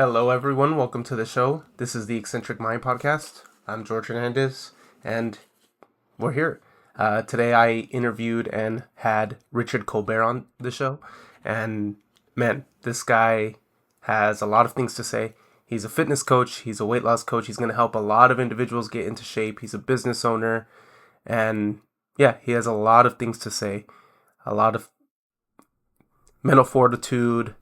Hello, everyone. Welcome to the show. This is the Eccentric Mind podcast. I'm George Hernandez, and we're here. Today, I interviewed and had Richard Colbert on the show, and man, this guy has a lot of things to say. He's a fitness coach. He's a weight loss coach. He's going to help a lot of individuals get into shape. He's a business owner, and yeah, he has a lot of things to say. A lot of mental fortitude,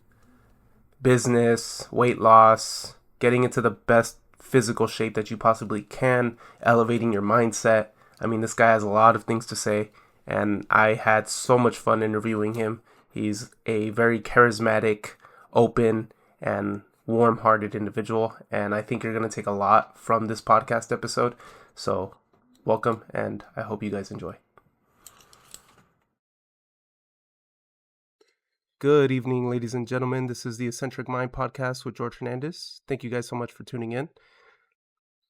business, weight loss, getting into the best physical shape that you possibly can, elevating your mindset. I mean, this guy has a lot of things to say, and I had so much fun interviewing him. He's a very charismatic, open, and warm-hearted individual, and I think you're going to take a lot from this podcast episode. So, welcome, and I hope you guys enjoy. Good evening, ladies and gentlemen. This is the Eccentric Mind podcast with George Hernandez. Thank you guys so much for tuning in.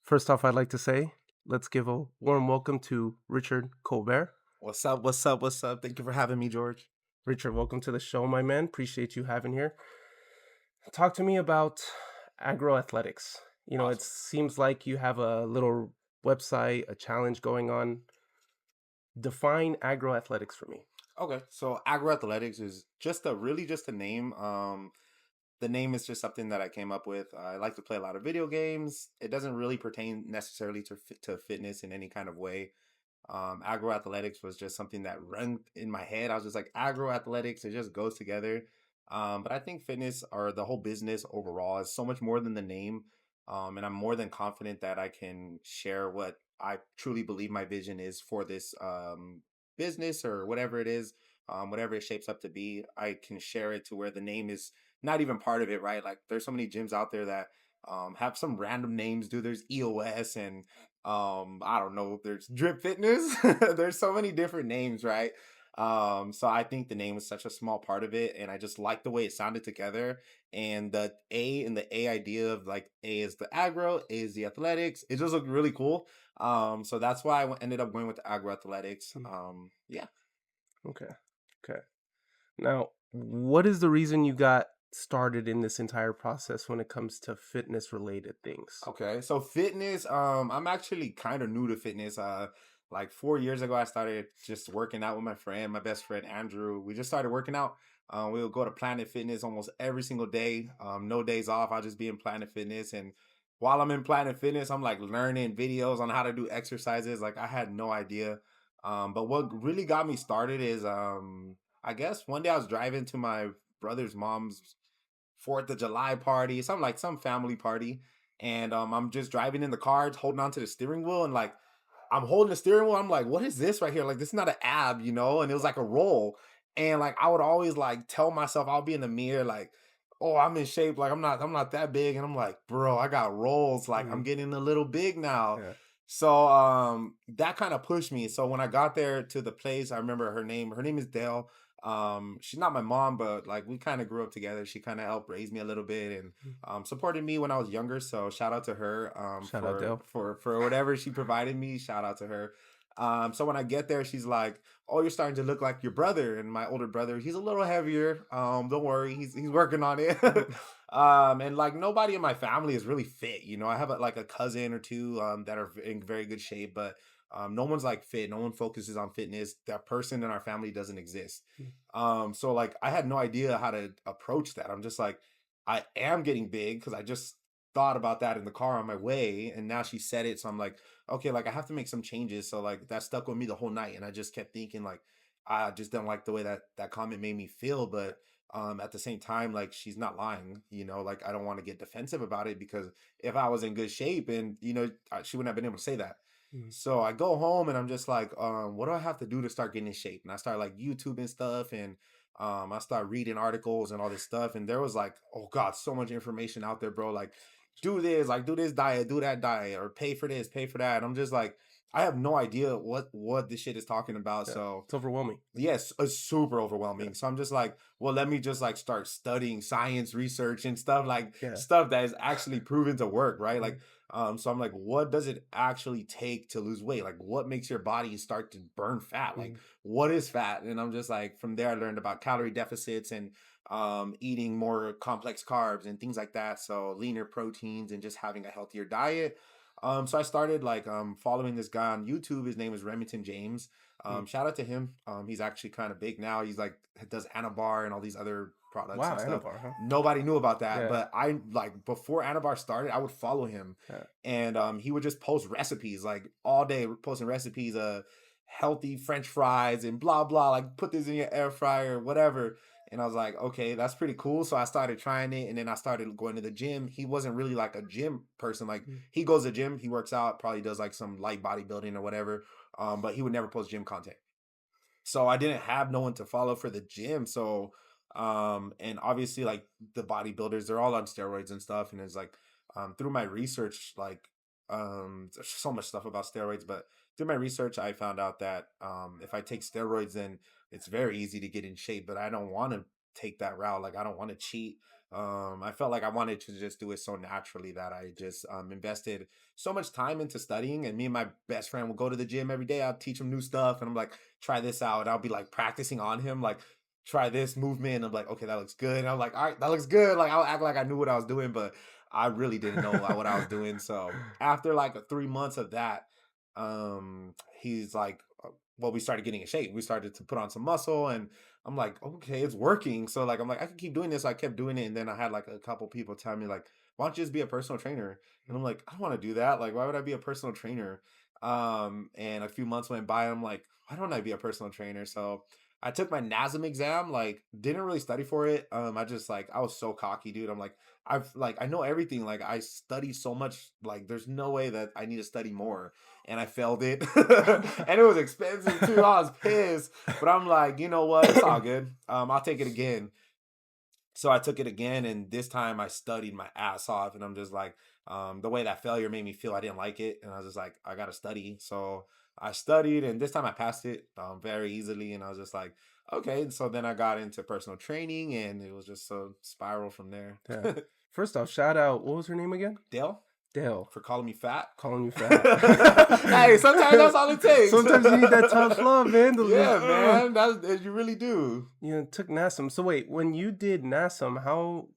First off, I'd like to say, let's give a warm welcome to Richard Colbert. What's up? What's up? What's up? Thank you for having me, George. Richard, welcome to the show, my man. Appreciate you having here. Talk to me about agroathletics. You know, Awesome. It seems like you have a little website, a challenge going on. Define agroathletics for me. Okay, so agroathletics is just a name. The name is just something that I came up with. I like to play a lot of video games. It doesn't really pertain necessarily to fitness in any kind of way. Agroathletics was just something that rang in my head. I was just like, agroathletics, it just goes together. But I think fitness or the whole business overall is so much more than the name. And I'm more than confident that I can share what I truly believe my vision is for this business or whatever it is, whatever it shapes up to be. I can share it to where the name is not even part of it, right? Like there's so many gyms out there that have some random names, dude. There's EOS and I don't know, there's Drip Fitness. There's so many different names, right? So I think the name is such a small part of it, and I just like the way it sounded together. And the A and the A idea of like A is the agro, A is the athletics. It just looked really cool. So that's why ended up going with the agro athletics. Yeah. Okay. Now, what is the reason you got started in this entire process when it comes to fitness related things? Okay, so fitness, I'm actually kind of new to fitness. Like 4 years ago, I started just working out with my best friend Andrew. We just started working out. We would go to Planet Fitness almost every single day. No days off. I'll just be in Planet Fitness, and while I'm in Planet Fitness, I'm like learning videos on how to do exercises. Like I had no idea. But what really got me started is, I guess one day I was driving to my brother's mom's Fourth of July party, some family party, and I'm just driving in the car, holding on to the steering wheel, and like I'm holding the steering wheel. I'm like, what is this right here? Like this is not an ab, you know? And it was like a roll, and like I would always like tell myself I'll be in the mirror like, oh, I'm in shape, like I'm not that big, and I'm like, bro, I got rolls, like I'm Mm, getting a little big now. yeah. So that kind of pushed me. So when I got there to the place, I remember her name is Dale. She's not my mom, but like we kind of grew up together. She kind of helped raise me a little bit and Mm. supported me when I was younger. So shout out to her Shout out, Dale. for whatever she provided me. Shout out to her. So when I get there, she's like, "Oh, you're starting to look like your brother." And my older brother, he's a little heavier. Don't worry, he's working on it. And like nobody in my family is really fit. You know, I have like a cousin or two that are in very good shape, but no one's like fit. No one focuses on fitness. That person in our family doesn't exist. Mm. So like I had no idea how to approach that. I'm just like, I am getting big because I just thought about that in the car on my way, and now she said it. So I'm like, okay, like I have to make some changes. So like that stuck with me the whole night, and I just kept thinking like, I just don't like the way that comment made me feel, but at the same time, like she's not lying, you know, like I don't want to get defensive about it because if I was in good shape and she wouldn't have been able to say that. Mm. So I go home and I'm just like, what do I have to do to start getting in shape? And I start like YouTube and stuff, and I start reading articles and all this stuff. And there was like, oh God, so much information out there, bro. Like, do this, like do this diet, do that diet, or pay for this, pay for that. And I'm just like, I have no idea what this shit is talking about. Yeah. So It's overwhelming. yes, it's super Yeah. overwhelming. So I'm just like, well, let me just like start studying science research and stuff like Yeah. stuff that is actually proven to work, right? Mm. Like, so I'm like, what does it actually take to lose weight? Like, what makes your body start to burn fat? Like, Mm. what is fat? And I'm just like, from there, I learned about calorie deficits and eating more complex carbs and things like that. So leaner proteins and just having a healthier diet. So I started like following this guy on YouTube. His name is Remington James. Mm. Shout out to him. He's actually kind of big now. He's like does Anabar and all these other products Wow, and stuff. Anabar, huh? Nobody knew about that, Yeah. but I like before Anabar started, I would follow him, Yeah. and he would just post recipes like all day, posting recipes, healthy French fries and blah blah. Like put this in your air fryer, whatever. And I was like, okay, that's pretty cool. So I started trying it, and then I started going to the gym. He wasn't really like a gym person. Like Mm. he goes to the gym, he works out, probably does like some light bodybuilding or whatever. But he would never post gym content. So I didn't have no one to follow for the gym. So and obviously like the bodybuilders, they're all on steroids and stuff. And it's like through my research, like there's so much stuff about steroids, but through my research I found out that if I take steroids, then it's very easy to get in shape, but I don't want to take that route. Like I don't want to cheat. I felt like I wanted to just do it so naturally that I just invested so much time into studying. And me and my best friend will go to the gym every day. I'll teach him new stuff, and I'm like, try this out. And I'll be like practicing on him, like try this movement. And I'm like, okay, that looks good. And I'm like, all right, that looks good. Like I'll act like I knew what I was doing, but I really didn't know what I was doing. So after like 3 months of that, he's like, well, we started getting in shape. We started to put on some muscle, and I'm like, okay, it's working. So like, I'm like, I can keep doing this. So I kept doing it, and then I had like a couple people tell me like, why don't you just be a personal trainer? And I'm like, I don't want to do that. Like, why would I be a personal trainer? And a few months went by. I'm like, why don't I be a personal trainer? So I took my NASM exam. Like, didn't really study for it. I just like, I was so cocky, dude. I'm like, I know everything. Like, I study so much. Like, there's no way that I need to study more. And I failed it, and it was expensive too. I was pissed, but I'm like, you know what? It's all good. I'll take it again. So I took it again, and this time I studied my ass off. And I'm just like, the way that failure made me feel, I didn't like it, and I was just like, I gotta study. So I studied, and this time I passed it very easily. And I was just like, okay. So then I got into personal training, and it was just a spiral from there. Yeah. First off, shout out. What was her name again? Dale, Dale. for calling me fat. Calling you fat. Hey, sometimes that's all it takes. Sometimes you need that tough love, man. Yeah, man. That's you really do. You took NASM. So wait, when you did NASM, how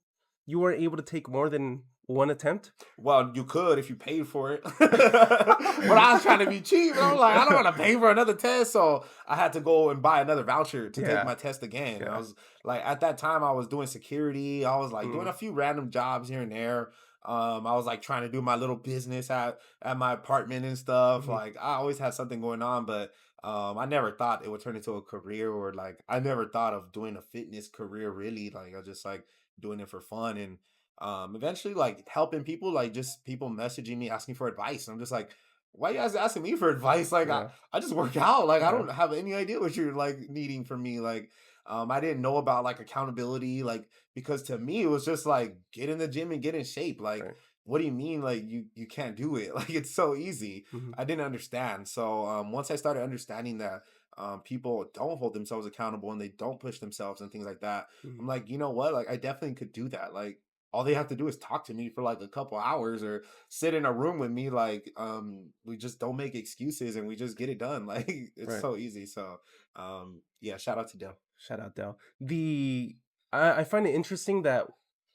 you weren't able to take more than one attempt? Well, you could if you paid for it. But I was trying to be cheap. I was like, I don't want to pay for another test. So I had to go and buy another voucher to take my test again. Yeah. I was like, at that time, I was doing security. I was like doing a few random jobs here and there. I was like trying to do my little business at my apartment and stuff. Like I always had something going on, but I never thought it would turn into a career, or like I never thought of doing a fitness career really. Like I was just like doing it for fun, and eventually like helping people, like just people messaging me asking for advice. And I'm just like, why you guys asking me for advice? Like Yeah. I just work out. Like I Yeah. don't have any idea what you're like needing from me. Like I didn't know about like accountability, like because to me it was just like get in the gym and get in shape. Like Right. what do you mean like you can't do it? Like it's so easy. Mhm. I didn't understand. So once I started understanding that people don't hold themselves accountable and they don't push themselves and things like that, I'm Mhm. like, you know what? Like I definitely could do that. Like all they have to do is talk to me for like a couple hours or sit in a room with me. Like we just don't make excuses and we just get it done. Like it's Right. so easy. So yeah, shout out to Dell. Shout out Dell. I find it interesting that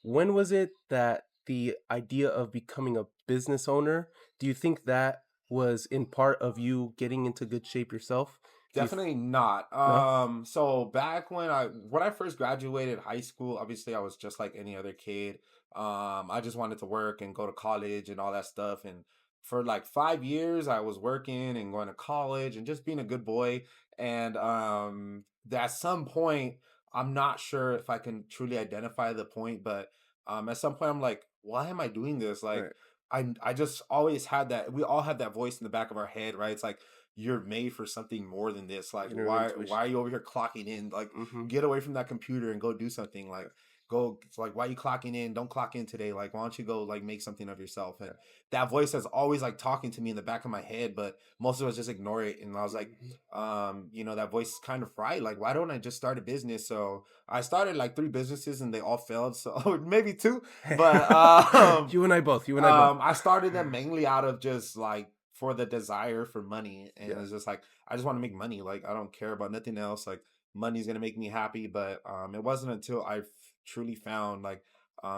when was it that the idea of becoming a business owner, do you think that was in part of you getting into good shape yourself? Definitely not. No? So back when I first graduated high school, obviously I was just like any other kid. I just wanted to work and go to college and all that stuff. And for like 5 years, I was working and going to college and just being a good boy. And at some point, I'm not sure if I can truly identify the point, but at some point, I'm like, why am I doing this? Like, Right. I just always had that. We all have that voice in the back of our head, right? It's like you're made for something more than this. Like, Inner why intuition. are you over here clocking in? Like, Mm-hmm. get away from that computer and go do something. Like, go. It's like, why are you clocking in? Don't clock in today. Like, why don't you go like make something of yourself? And that voice has always like talking to me in the back of my head, but most of us just ignore it. And I was like, that voice is kind of right. Like, why don't I just start a business? So I started like 3 businesses and they all failed. So maybe 2, but You and I both. You and I both. I started them mainly out of just like for the desire for money, and Yeah. it's just like I just want to make money. Like I don't care about nothing else. Like money's gonna make me happy. But it wasn't until I truly found like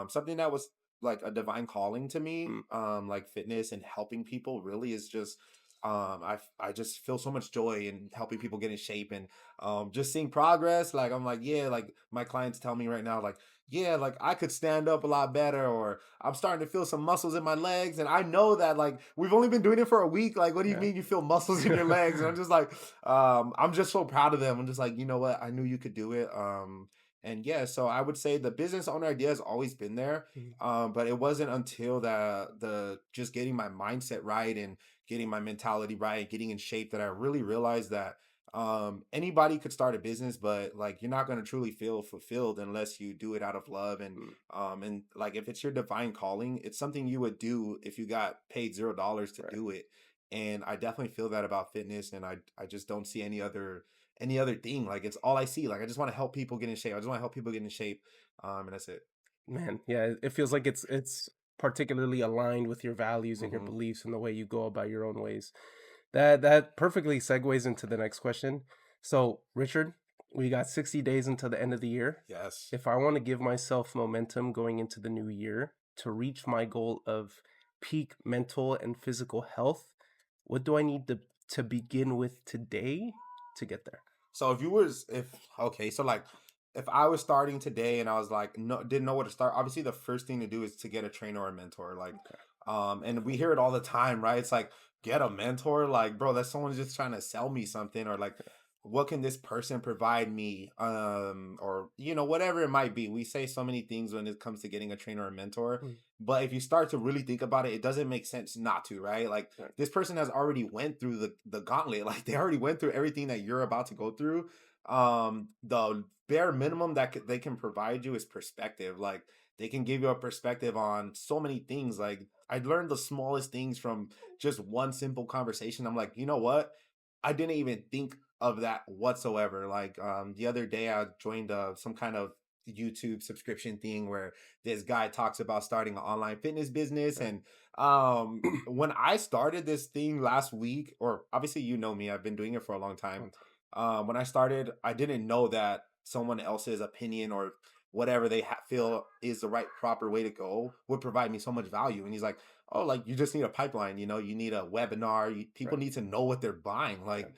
something that was like a divine calling to me, Mm, like fitness and helping people really is just I just feel so much joy in helping people get in shape and just seeing progress. Like I'm like, yeah, like my clients tell me right now, like, yeah, like I could stand up a lot better, or I'm starting to feel some muscles in my legs. And I know that like we've only been doing it for a week. Like, what do you yeah. mean you feel muscles in your legs? And I'm just like, I'm just so proud of them. I'm just like, you know what? I knew you could do it. And yeah, so I would say the business owner idea has always been there. Mm, But it wasn't until the just getting my mindset right and getting my mentality right, getting in shape that I really realized that anybody could start a business, but like you're not going to truly feel fulfilled unless you do it out of love. mm, And like if it's your divine calling, it's something you would do if you got paid $0 to right. do it. And I definitely feel that about fitness, and I just don't see any other thing. Like it's all I see. Like I just want to help people get in shape. I just want to help people get in shape. And that's it. Man, yeah, it feels like it's particularly aligned with your values and your Hmm. beliefs and the way you go about your own ways. That perfectly segues into the next question. So, Richard, we got 60 days until the end of the year. Yes. If I want to give myself momentum going into the new year to reach my goal of peak mental and physical health, what do I need to begin with today to get there? So if okay, so like if I was starting today and I was like no didn't know where to start, obviously the first thing to do is to get a trainer or a mentor. Like Okay. and we hear it all the time, right? It's like get a mentor, like bro, that's someone just trying to sell me something, or like what can this person provide me? Or whatever it might be. We say so many things when it comes to getting a trainer or mentor, Mm, but if you start to really think about it, it doesn't make sense not to, right? Like right, this person has already went through the gauntlet. Like they already went through everything that you're about to go through. The bare minimum that they can provide you is perspective. Like they can give you a perspective on so many things. Like I learned the smallest things from just one simple conversation. I'm like, you know what? I didn't even think of that whatsoever. Like the other day I joined some kind of YouTube subscription thing where this guy talks about starting an online fitness business. right. And when I started this thing last week, or obviously you know me, I've been doing it for a long time. One time. When I started, I didn't know that someone else's opinion or whatever they feel is the right proper way to go would provide me so much value. And he's like, oh, like you just need a pipeline, you need a webinar, people Right, need to know what they're buying. right, Like,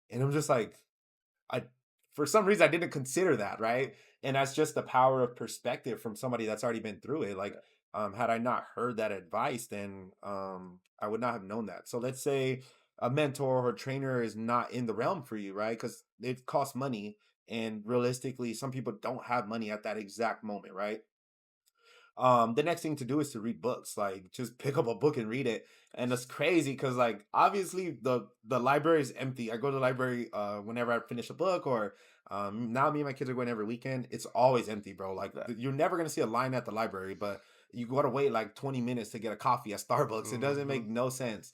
and I'm just like, I for some reason I didn't consider that, right? And that's just the power of perspective from somebody that's already been through it. Like, right. had I not heard that advice, then I would not have known that. So let's say a mentor or trainer is not in the realm for you, right? Because it costs money, and realistically, some people don't have money at that exact moment, right? The next thing to do is to read books. Like just pick up a book and read it. And it's crazy because like obviously the library is empty. I go to the library whenever I finish a book, or now me and my kids are going every weekend. It's always empty, bro. Like Love that. you're never gonna see a line at the library, but you gotta wait like 20 minutes to get a coffee at Starbucks. It doesn't Hmm. make no sense.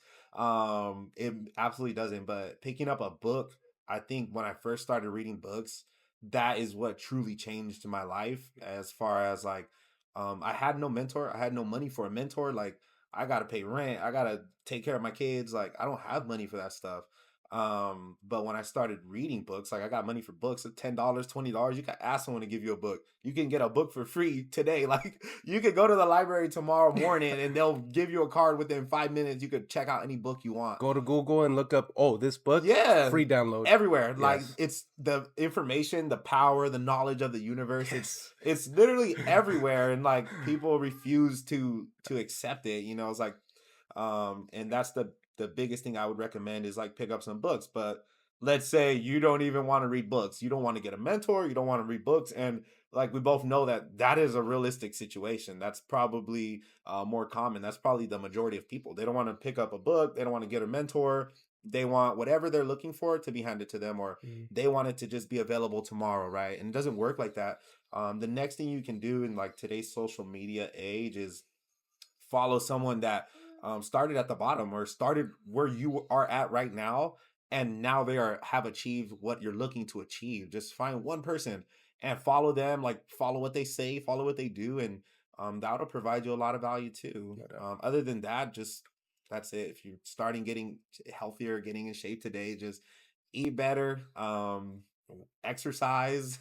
It absolutely doesn't. But picking up a book, I think when I first started reading books, that is what truly changed my life as far as like I had no mentor. I had no money for a mentor. Like I gotta pay rent. I gotta take care of my kids. Like I don't have money for that stuff. But when I started reading books, like I got money for books at $10, $20. You can ask someone to give you a book. You can get a book for free today. Like you could go to the library tomorrow morning and they'll give you a card within 5 minutes. You could check out any book you want. Go to Google and look up, oh, this book, Yeah, free download. everywhere. Like Yes. it's the information, the power, the knowledge of the universe. It's Yes. it's literally everywhere, and like people refuse to accept it. It's like, and that's the biggest thing I would recommend is like pick up some books. But let's say you don't even want to read books, you don't want to get a mentor, you don't want to read books, and like we both know that that is a realistic situation. That's probably more common. That's probably the majority of people. They don't want to pick up a book. They don't want to get a mentor. They want whatever they're looking for to be handed to them, or Mm, they want it to just be available tomorrow, right? And it doesn't work like that. The next thing you can do in like today's social media age is follow someone that started at the bottom or started where you are at right now, and now they have achieved what you're looking to achieve. Just find one person and follow them, like follow what they say, follow what they do, and that'll provide you a lot of value too. no doubt. Other than that, just that's it. If you're starting getting healthier, getting in shape today, just eat better, exercise,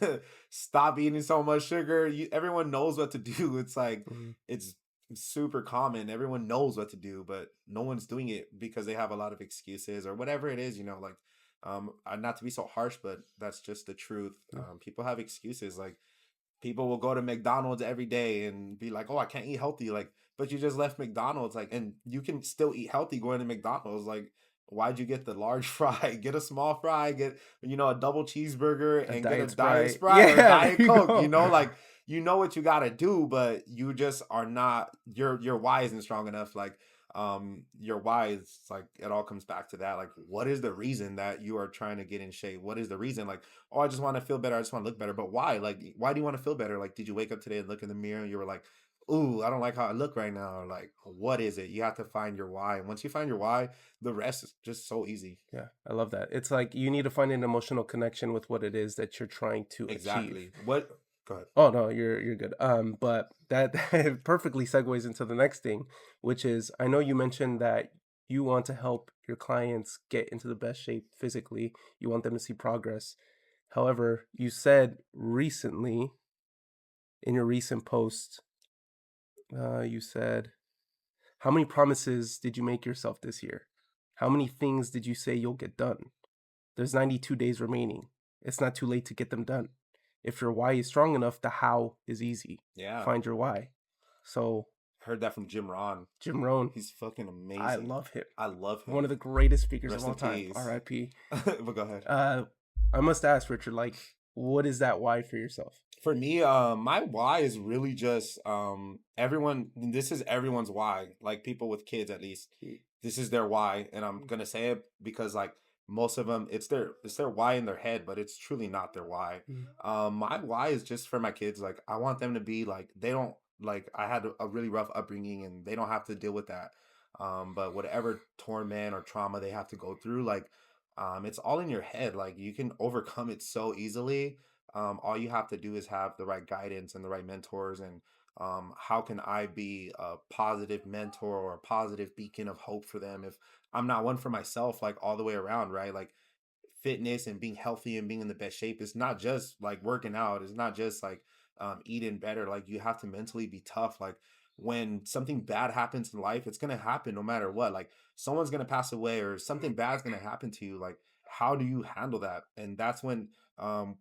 stop eating so much sugar. Everyone knows what to do. It's like Mhm. it's super common. Everyone knows what to do, but no one's doing it because they have a lot of excuses or whatever it is. Like not to be so harsh, but that's just the truth. Yeah. People have excuses. Like people will go to McDonald's every day and be like, "Oh, I can't eat healthy." Like, but you just left McDonald's, like, and you can still eat healthy going to McDonald's. Like, why'd you get the large fry? Get a small fry, get a double cheeseburger, A and get a diet diet Sprite. Sprite or a Yeah, there diet you Coke. go. Like you know what you gotta do, but you just are not. Your why isn't strong enough. Like your why is like it all comes back to that. Like, what is the reason that you are trying to get in shape? What is the reason? Like, oh, I just want to feel better. I just want to look better. But why? Like, why do you want to feel better? Like, did you wake up today and look in the mirror and you were like, ooh, I don't like how I look right now? Or like, what is it? You have to find your why. And once you find your why, the rest is just so easy. Yeah, I love that. It's like you need to find an emotional connection with what it is that you're trying to achieve. Exactly. What? Go ahead. Oh no, you're good. But that perfectly segues into the next thing, which is I know you mentioned that you want to help your clients get into the best shape physically. You want them to see progress. However, you said recently in your recent post, you said, how many promises did you make yourself this year? How many things did you say you'll get done? There's 92 days remaining. It's not too late to get them done. If your why is strong enough, the how is easy. Yeah. Find your why. So, Heard that from Jim Rohn. Jim Rohn, He's fucking amazing. I love him. I love him. One of the greatest speakers Rest of all in time. peace. R.I.P. But go ahead. I must ask, Richard, like, what is that why for yourself? For me, my why is really just everyone. This is everyone's why. Like people with kids, at least, this is their why, and I'm gonna say it because like most of them, it's their why in their head, but it's truly not their why. My why is just for my kids. Like I want them to be like they don't like. I had a really rough upbringing, and they don't have to deal with that. But whatever torment or trauma they have to go through, like it's all in your head. Like you can overcome it so easily. All you have to do is have the right guidance and the right mentors. And how can I be a positive mentor or a positive beacon of hope for them if I'm not one for myself, like all the way around, right? Like fitness and being healthy and being in the best shape is not just like working out. It's not just like eating better. Like you have to mentally be tough. Like when something bad happens in life, it's gonna happen no matter what. Like someone's gonna pass away or something bad's gonna happen to you. Like how do you handle that? And that's when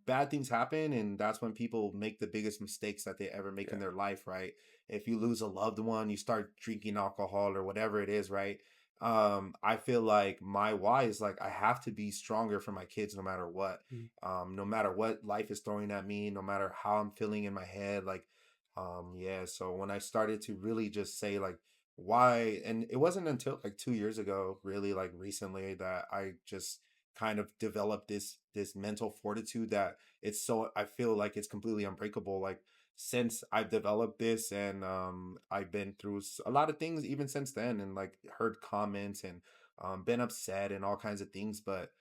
bad things happen, and that's when people make the biggest mistakes that they ever make in Yeah. their life, right? If you lose a loved one, you start drinking alcohol or whatever it is, right? I feel like my why is like I have to be stronger for my kids no matter what. No matter what life is throwing at me, no matter how I'm feeling in my head, like yeah. So when I started to really just say like why, and it wasn't until like 2 years ago, really like recently, that I just kind of developed this mental fortitude that it's so I feel like it's completely unbreakable. Like since I've developed this, and I've been through a lot of things even since then, and like heard comments and been upset and all kinds of things, but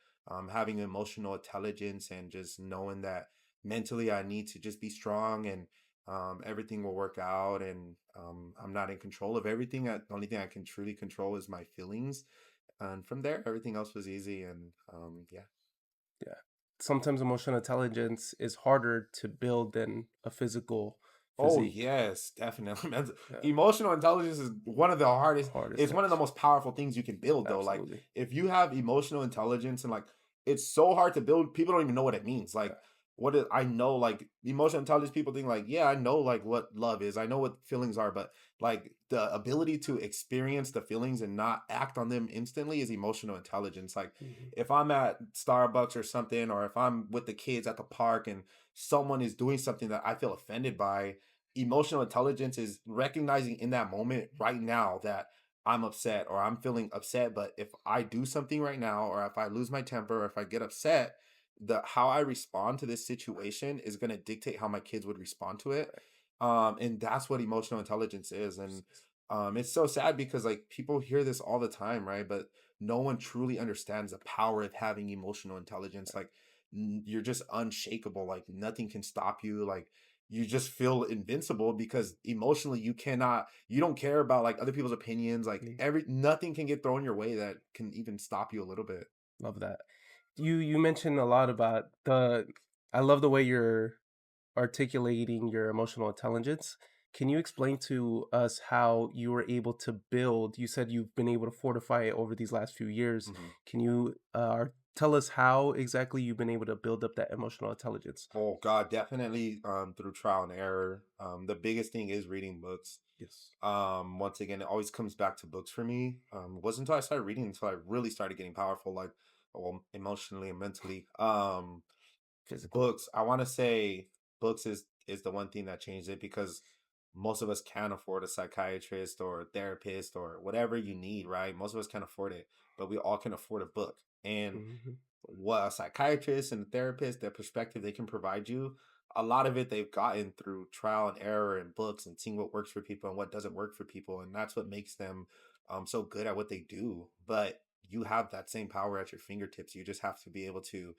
having emotional intelligence and just knowing that mentally I need to just be strong, and everything will work out, and I'm not in control of everything. The only thing I can truly control is my feelings, and from there everything else was easy. And yeah. Yeah. Sometimes emotional intelligence is harder to build than a physical Oh physique. yes, definitely. Yeah. Emotional intelligence is one of the hardest. Hardest It's one of the things. most powerful things you can build, though. Like Absolutely. if you have emotional intelligence, and like it's so hard to build. People don't even know what it means. Yeah. Like what is, I know, like emotional intelligence. People think like, yeah, I know like what love is. I know what feelings are, but like the ability to experience the feelings and not act on them instantly is emotional intelligence. Like Mhm. if I'm at Starbucks or something, or if I'm with the kids at the park and someone is doing something that I feel offended by, emotional intelligence is recognizing in that moment right now that I'm upset or I'm feeling upset. But if I do something right now, or if I lose my temper, or if I get upset, the how I respond to this situation is going to dictate how my kids would respond to it. And that's what emotional intelligence is. And it's so sad because like people hear this all the time, right? But no one truly understands the power of having emotional intelligence. Like you're just unshakable. Like nothing can stop you. Like you just feel invincible because emotionally you don't care about like other people's opinions. Like Mhm. nothing can get thrown your way that can even stop you a little bit. Love that. you mentioned a lot about the. I love the way you're articulating your emotional intelligence. Can you explain to us how you were able to build? You said you've been able to fortify it over these last few years. Mhm. Can you tell us how exactly you've been able to build up that emotional intelligence? Oh God, definitely through trial and error. The biggest thing is reading books. Yes. Once again, it always comes back to books for me. It wasn't until I started reading until I really started getting powerful, like, well, emotionally and mentally. Physically. Books, I want to say books is the one thing that changed it, because most of us can't afford a psychiatrist or a therapist or whatever you need, right? Most of us can't afford it, but we all can afford a book. And Hmm. what a psychiatrist and a therapist, their perspective they can provide you, a lot of it they've gotten through trial and error and books and seeing what works for people and what doesn't work for people, and that's what makes them so good at what they do. But you have that same power at your fingertips. You just have to be able to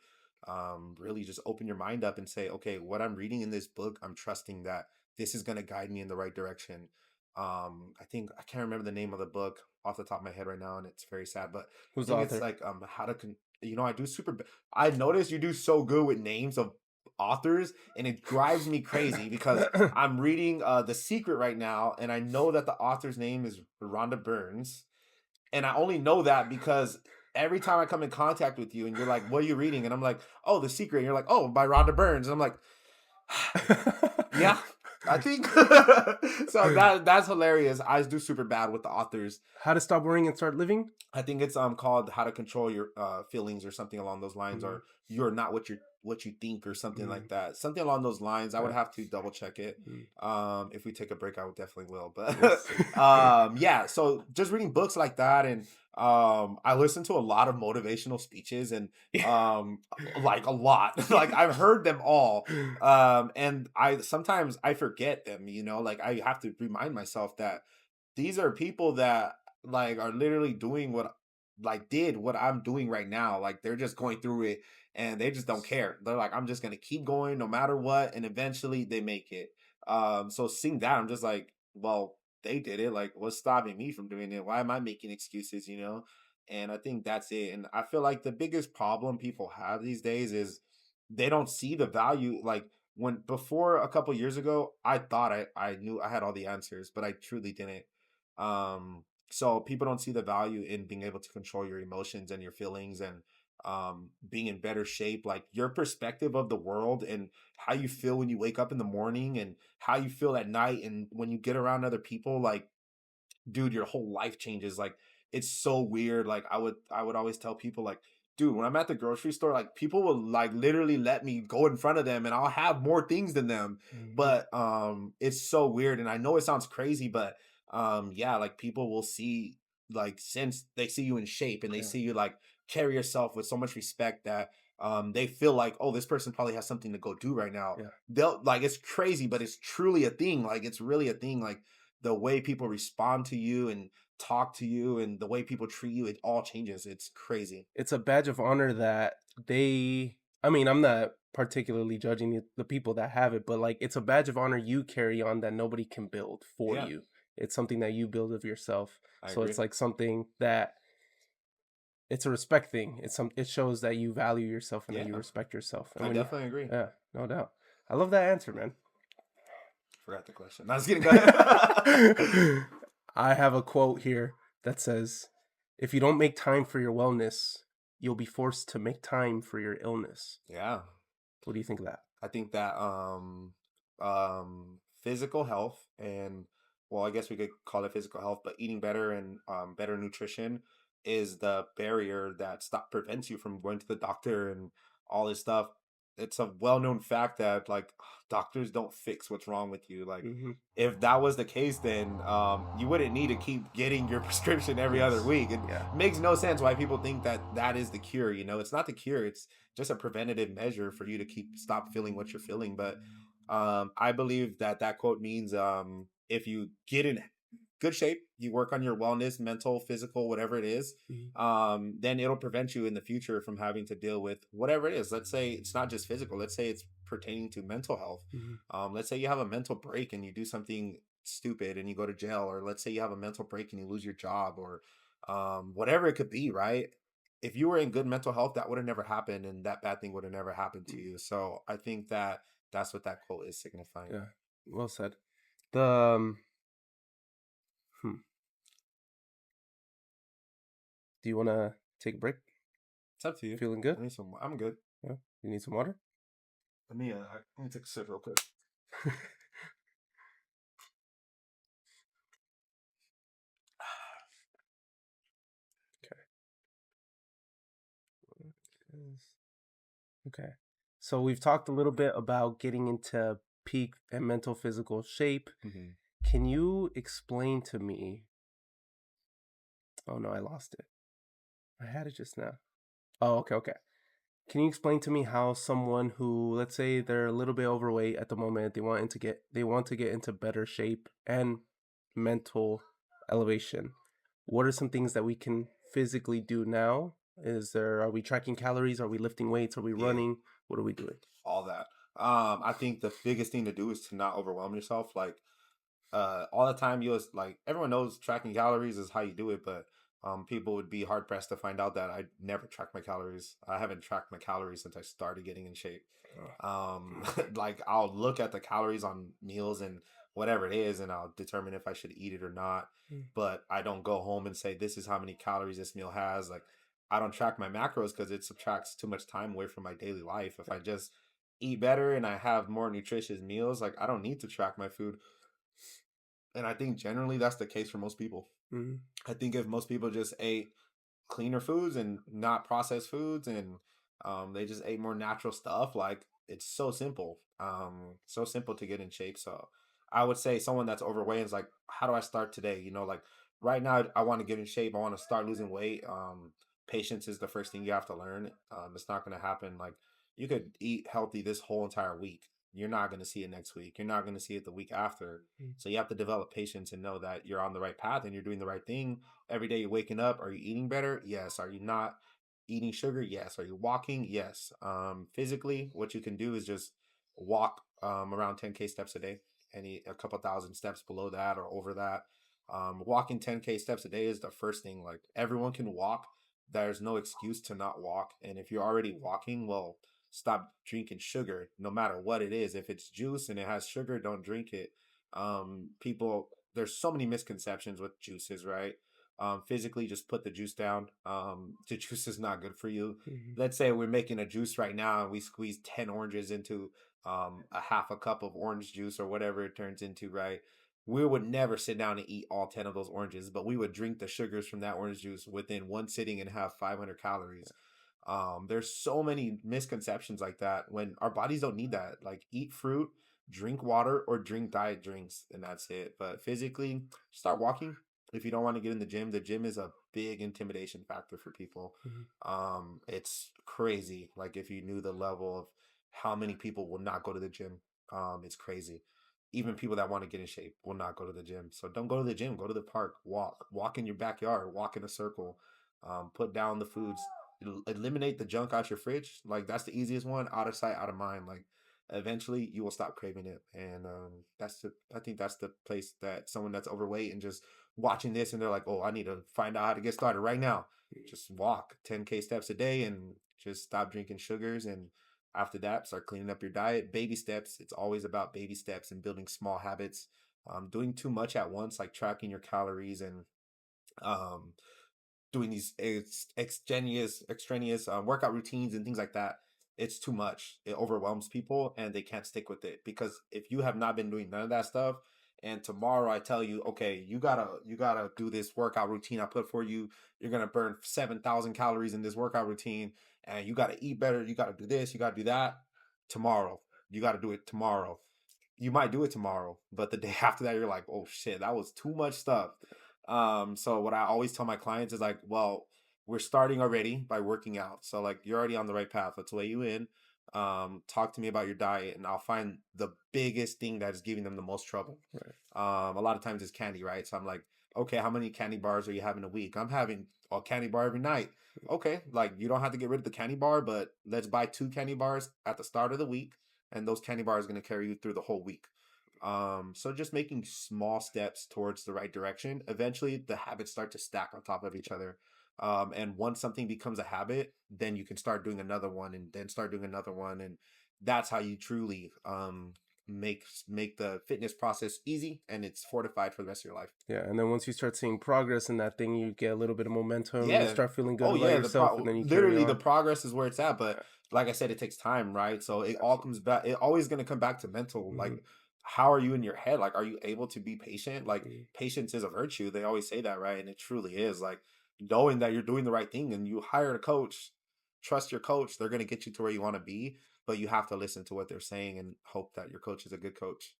really just open your mind up and say, okay, what I'm reading in this book, I'm trusting that this is going to guide me in the right direction. I think I can't remember the name of the book off the top of my head right now, and it's very sad, but I Who's the think it's author? like how to I do I noticed you do so good with names of authors, and it drives me crazy because I'm reading The Secret right now, and I know that the author's name is Rhonda Burns, and I only know that because every time I come in contact with you and you're like, "What are you reading?" and I'm like, "Oh, The Secret." And you're like, "Oh, by Rhonda Burns." And I'm like, "Yeah, I think." So that's hilarious. I do super bad with the authors. How to Stop Worrying and Start Living? I think it's called How to Control Your Feelings or something along those lines, Mm, or You're Not What You Think or something mm, like that. Something along those lines. I would yeah. have to double check it. Mm, If we take a break, I would definitely will. But yes. yeah, so just reading books like that, and I listen to a lot of motivational speeches, and like a lot. Like I've heard them all. And I sometimes I forget them, like I have to remind myself that these are people that like are literally doing what did what I'm doing right now. Like they're just going through it and they just don't care. They're like, I'm just gonna keep going no matter what, and eventually they make it. So seeing that, I'm just like, well, they did it. Like, what's stopping me from doing it? Why am I making excuses, And I think that's it. And I feel like the biggest problem people have these days is they don't see the value. Like when before a couple years ago, I thought I knew I had all the answers, but I truly didn't. So people don't see the value in being able to control your emotions and your feelings, and being in better shape, like your perspective of the world and how you feel when you wake up in the morning and how you feel at night and when you get around other people, like dude, your whole life changes. Like it's so weird. Like I would always tell people like, dude, when I'm at the grocery store, like people will like literally let me go in front of them and I'll have more things than them. Mhm. But it's so weird. And I know it sounds crazy, but yeah, like people will see, like since they see you in shape and they Yeah. see you like carry yourself with so much respect that they feel like, oh, this person probably has something to go do right now. Yeah. They'll like, it's crazy, but it's truly a thing. Like it's really a thing. Like the way people respond to you and talk to you and the way people treat you, it all changes. It's crazy. It's a badge of honor that they. I mean, I'm not particularly judging the people that have it, but like it's a badge of honor you carry on that nobody can build for Yeah, you. It's something that you build of yourself. I So agree. it's like something that it's a respect thing. It shows that you value yourself and that you Yeah, respect yourself. And I when you definitely agree. yeah, no doubt. I love that answer, man. Forgot the question. I was getting go ahead. I have a quote here that says, "If you don't make time for your wellness, you'll be forced to make time for your illness." Yeah. What do you think of that? I think that physical health and, well, I guess we could call it physical health, but eating better and better nutrition is the barrier that prevents you from going to the doctor and all this stuff. It's a well-known fact that like doctors don't fix what's wrong with you. Like Hmm. if that was the case, then you wouldn't need to keep getting your prescription every other Yes. week. It Yeah. makes no sense why people think that that is the cure. It's not the cure. It's just a preventative measure for you to stop feeling what you're feeling. But I believe that quote means if you get in good shape, you work on your wellness, mental, physical, whatever it is, Hmm. then it'll prevent you in the future from having to deal with whatever it is. Let's say it's not just physical. Let's say it's pertaining to mental health. Hmm. Let's say you have a mental break and you do something stupid and you go to jail, or let's say you have a mental break and you lose your job, or whatever it could be, right? if you were in good mental health, that would have never happened, and that bad thing would have never happened to you. So I think that that's what that quote is signifying. Yeah, well said. The hmm. Do you want to take a break? It's up to you. Feeling good? I need some. I'm good. Yeah. You need some water? Let me take a sip real quick. Okay. So we've talked a little bit about getting into peak and mental physical shape. Mm-hmm. Can you explain to me? Oh no, I lost it. I had it just now. Oh, okay. Can you explain to me how someone who, let's say they're a little bit overweight at the moment, they want to get into better shape and mental elevation. What are some things that we can physically do now? Are we tracking calories? Are we lifting weights? Are we running? What are we doing? All that. I think the biggest thing to do is to not overwhelm yourself. Like all the time, like everyone knows tracking calories is how you do it, but people would be hard pressed to find out that I never track my calories. I haven't tracked my calories since I started getting in shape. Like I'll look at the calories on meals and whatever it is, and I'll determine if I should eat it or not. But I don't go home and say this is how many calories this meal has. Like I don't track my macros because it subtracts too much time away from my daily life. If I just eat better and I have more nutritious meals, like I don't need to track my food. And I think generally that's the case for most people. Mm-hmm. I think if most people just ate cleaner foods and not processed foods, and they just ate more natural stuff, like it's so simple to get in shape. So I would say someone that's overweight is like, how do I start today? Like right now I want to get in shape. I want to start losing weight. Patience is the first thing you have to learn. It's not going to happen. Like you could eat healthy this whole entire week. You're not going to see it next week. You're not going to see it the week after. So you have to develop patience and know that you're on the right path and you're doing the right thing. Every day you're waking up. Are you eating better? Yes. Are you not eating sugar? Yes. Are you walking? Yes. Physically, what you can do is just walk around 10K steps a day. A couple thousand steps below that or over that. Walking 10K steps a day is the first thing. Like everyone can walk. There's no excuse to not walk. And if you're already walking, well, stop drinking sugar, no matter what it is. If it's juice and it has sugar, don't drink it. People, there's so many misconceptions with juices, right? Physically, just put the juice down. The juice is not good for you. Mm-hmm. Let's say we're making a juice right now and we squeeze 10 oranges into a half a cup of orange juice or whatever it turns into, right? We would never sit down and eat all 10 of those oranges, but we would drink the sugars from that orange juice within one sitting and have 500 calories. There's so many misconceptions like that when our bodies don't need that. Like eat fruit, drink water, or drink diet drinks, and that's it. But physically, start walking. If you don't want to get in the gym is a big intimidation factor for people. Mm-hmm. It's crazy. Like if you knew the level of how many people will not go to the gym, it's crazy. Even people that want to get in shape will not go to the gym. So don't go to the gym. Go to the park. Walk in your backyard. Walk in a circle. Put down the foods. Eliminate the junk out your fridge. Like that's the easiest one. Out of sight, out of mind. Like eventually you will stop craving it. And I think that's the place that someone that's overweight and just watching this and they're like, oh, I need to find out how to get started right now. Just walk 10K steps a day and just stop drinking sugars. And after that, start cleaning up your diet. Baby steps. It's always about baby steps and building small habits. Doing too much at once, like tracking your calories and um, doing these extraneous workout routines and things like that, it's too much. It overwhelms people and they can't stick with it. Because if you have not been doing none of that stuff, and tomorrow I tell you, okay, you gotta do this workout routine I put for you. You're gonna burn 7,000 calories in this workout routine, and you gotta eat better. You gotta do this. You gotta do that. Tomorrow, you gotta do it tomorrow. You might do it tomorrow, but the day after that, you're like, oh shit, that was too much stuff. So what I always tell my clients is like, well, we're starting already by working out. So like you're already on the right path. Let's weigh you in. Talk to me about your diet, and I'll find the biggest thing that is giving them the most trouble. Right. A lot of times it's candy, right? So I'm like, okay, how many candy bars are you having a week? I'm having a candy bar every night. Okay, like you don't have to get rid of the candy bar, but let's buy 2 candy bars at the start of the week, and those candy bars are going to carry you through the whole week. So just making small steps towards the right direction. Eventually, the habits start to stack on top of each other. And once something becomes a habit, then you can start doing another one and then start doing another one. And that's how you truly make the fitness process easy, and it's fortified for the rest of your life. Yeah, and then once you start seeing progress in that thing, you get a little bit of momentum. You Yeah. start feeling good Oh about yeah, yourself, and then you carry literally the on. progress is where it's at, but like I said, it takes time, right? So it all comes Absolutely. back, it always going to come back to mental. Like, Hmm. how are you in your head? Like, are you able to be patient? Like, Hmm. patience is a virtue. They always say that, right? And it truly is. Like, knowing that you're doing the right thing and you hire a coach, trust your coach, they're going to get you to where you want to be, but you have to listen to what they're saying and hope that your coach is a good coach.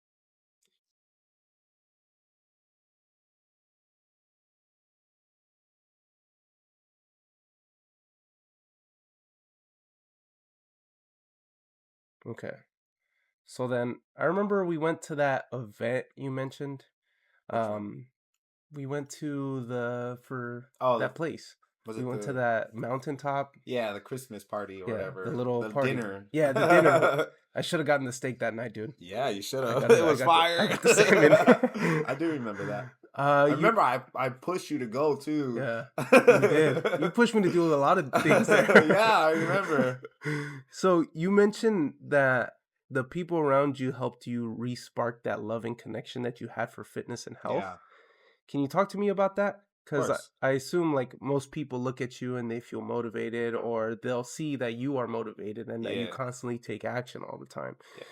Okay. So then I remember we went to that event you mentioned. Which one? Um, we went to the for Oh, that place. was We it went to the, that mountaintop. yeah, the Christmas party or Yeah, the whatever, little the party. dinner. Yeah, the dinner. I should have gotten the steak that night, dude. Yeah, you should I have. got It the I was got the I fire. got the salmon. I do remember that. I You remember I pushed you to go too. yeah, you did. You pushed me to do a lot of things there. Yeah, I remember. So you mentioned that the people around you helped you re-spark that loving connection that you had for fitness and Yeah, health. Can you talk to me about that? of Because course. I assume like most people look at you and they feel motivated, or they'll see that you are motivated and that you Yeah, constantly take action all the time. yeah.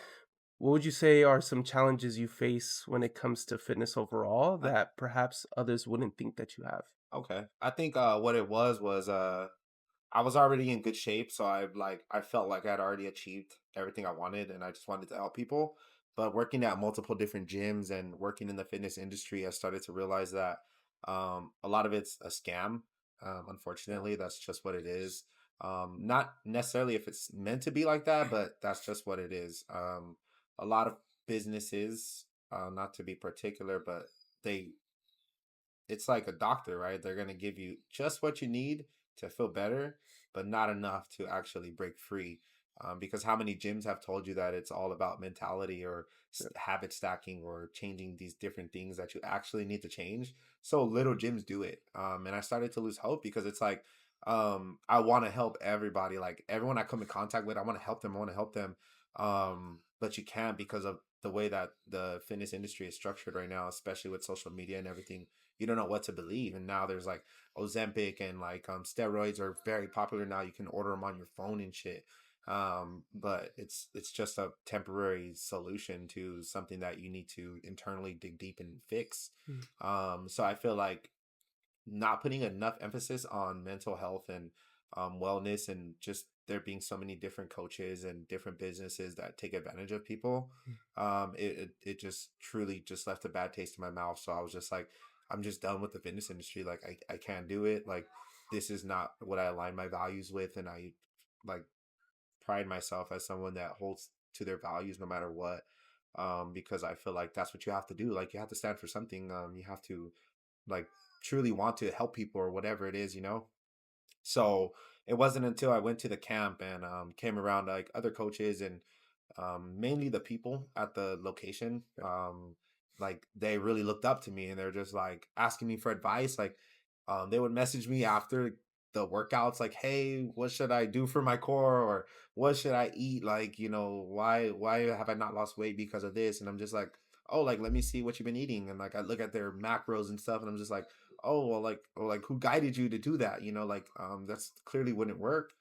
What would you say are some challenges you face when it comes to fitness overall I, that perhaps others wouldn't think that you have? okay. I think what it was I was already in good shape, so I felt like I'd already achieved everything I wanted, and I just wanted to help people. But working at multiple different gyms and working in the fitness industry, I started to realize that a lot of it's a scam. Unfortunately, that's just what it is. Not necessarily if it's meant to be like that, but that's just what it is. A lot of businesses, not to be particular, but they it's like a doctor, right? They're going to give you just what you need to feel better, but not enough to actually break free. Because how many gyms have told you that it's all about mentality or Yeah. habit stacking or changing these different things that you actually need to change? So little gyms do it. And I started to lose hope because it's like, I want to help everybody. Like everyone I come in contact with, I want to help them. I want to help them. But you can't because of the way that the fitness industry is structured right now, especially with social media and everything. You don't know what to believe. And now there's like Ozempic and like steroids are very popular now. You can order them on your phone and shit. But it's just a temporary solution to something that you need to internally dig deep and fix. Mm. So I feel like not putting enough emphasis on mental health and wellness, and just there being so many different coaches and different businesses that take advantage of people. It just truly just left a bad taste in my mouth. So I was just like, I'm just done with the fitness industry. Like I can't do it. Like this is not what I align my values with, and I like pride myself as someone that holds to their values no matter what. Because I feel like that's what you have to do. Like you have to stand for something. You have to like truly want to help people or whatever it is, you know? So it wasn't until I went to the camp and came around like other coaches and mainly the people at the location. Like they really looked up to me and they're just like asking me for advice. Like they would message me after the workouts, like, "Hey, what should I do for my core, or what should I eat? Like, you know, why have I not lost weight because of this?" And I'm just like, "Oh, like let me see what you've been eating." And like I look at their macros and stuff, and I'm just like, "Oh, well, like who guided you to do that? You know, like that's clearly wouldn't work."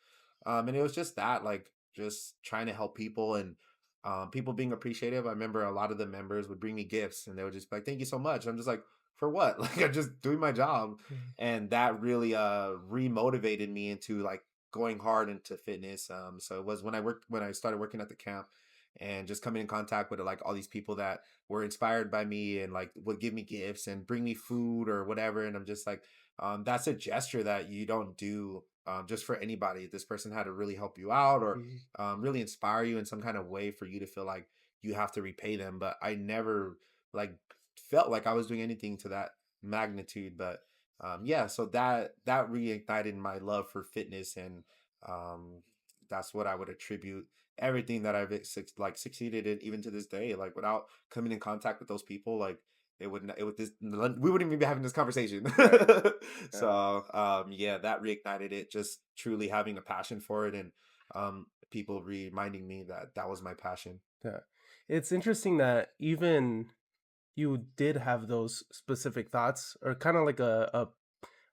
And it was just that, like, just trying to help people and people being appreciative. I remember a lot of the members would bring me gifts and they would just be like, "Thank you so much." I'm just like, "For what?" Like I'm just doing my job. Mm. And that really remotivated me into like going hard into fitness. So it was when I started working at the camp and just coming in contact with like all these people that were inspired by me and like would give me gifts and bring me food or whatever. And I'm just like, that's a gesture that you don't do just for anybody. This person had to really help you out or Mhm. really inspire you in some kind of way for you to feel like you have to repay them. But I never like felt like I was doing anything to that magnitude. But yeah, so that reignited my love for fitness, and um, that's what I would attribute everything that I've like succeeded in, even to this day. Like without coming in contact with those people, like it would this we wouldn't even be having this conversation. Right. Yeah. So yeah, that reignited it. Just truly having a passion for it, and people reminding me that that was my passion. Yeah. It's interesting that even you did have those specific thoughts, or kind of like a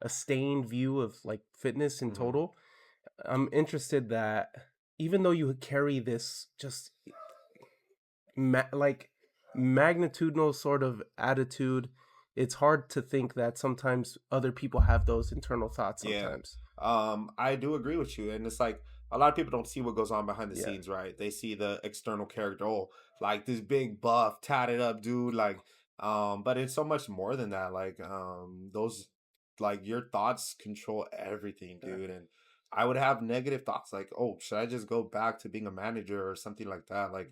stained view of like fitness in Hmm. total. I'm interested that even though you carry this just like magnitudinal sort of attitude, it's hard to think that sometimes other people have those internal thoughts Yeah. sometimes. I do agree with you. And it's like a lot of people don't see what goes on behind the Yeah. scenes, right? They see the external character, oh, like this big buff, tatted up dude, like but it's so much more than that. Like those like your thoughts control everything, Yeah. dude. And I would have negative thoughts like, oh, should I just go back to being a manager or something like that? Like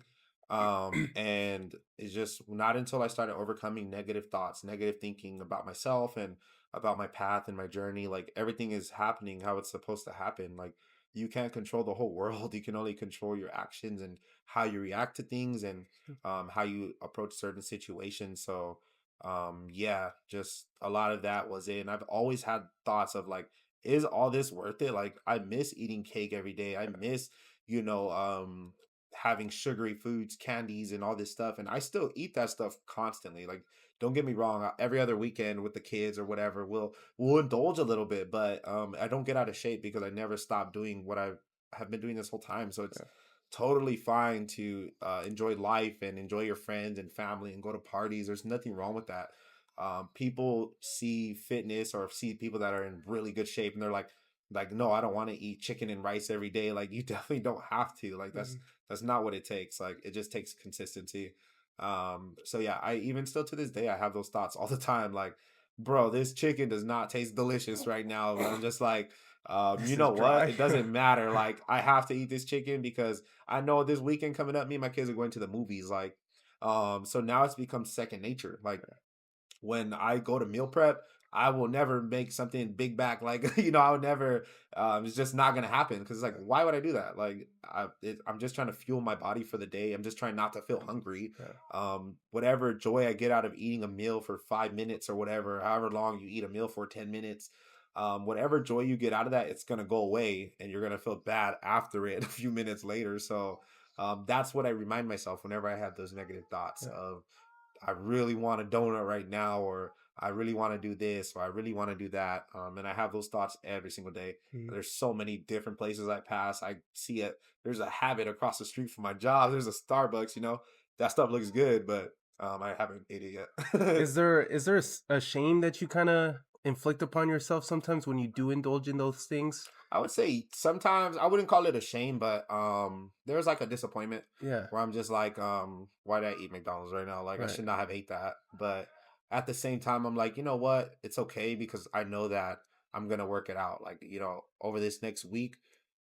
and it's just not until I started overcoming negative thoughts, negative thinking about myself and about my path and my journey. Like everything is happening how it's supposed to happen. Like you can't control the whole world. You can only control your actions and how you react to things and how you approach certain situations. So yeah, just a lot of that was it. And I've always had thoughts of like, is all this worth it? Like I miss eating cake every day. I miss, you know, having sugary foods, candies, and all this stuff. And I still eat that stuff constantly. Like don't get me wrong, every other weekend with the kids or whatever, we'll indulge a little bit, but I don't get out of shape because I never stop doing what I have been doing this whole time. So it's Yeah. totally fine to enjoy life and enjoy your friends and family and go to parties. There's nothing wrong with that. People see fitness or see people that are in really good shape and they're like no, I don't want to eat chicken and rice every day. Like you definitely don't have to. Like Mhm. that's not what it takes. Like it just takes consistency. So yeah, I even still to this day I have those thoughts all the time. Like, bro, this chicken does not taste delicious right now. But I'm just like, you This is know what? dry. It doesn't matter. Like, I have to eat this chicken because I know this weekend coming up, me and my kids are going to the movies. Like, so now it's become second nature. Like when I go to meal prep, I will never make something big back. Like, I would never, it's just not going to happen. Cause it's like, why would I do that? Like, I'm just trying to fuel my body for the day. I'm just trying not to feel hungry. Yeah. Whatever joy I get out of eating a meal for 5 minutes or whatever, however long you eat a meal for 10 minutes, whatever joy you get out of that, it's going to go away and you're going to feel bad after it a few minutes later. So, that's what I remind myself whenever I have those negative thoughts Yeah. of, I really want a donut right now, or I really want to do this, or I really want to do that. And I have those thoughts every single day. Mhm. There's so many different places I pass. I see it. There's a Habit across the street from my job. There's a Starbucks. That stuff looks good, but I haven't ate it yet. Is there a shame that you kind of inflict upon yourself sometimes when you do indulge in those things? I would say sometimes I wouldn't call it a shame, but there's like a disappointment Yeah. where I'm just like, why did I eat McDonald's right now? Like I Right. should not have ate that. But at the same time, I'm like, you know what? It's okay because I know that I'm gonna work it out. Like, over this next week,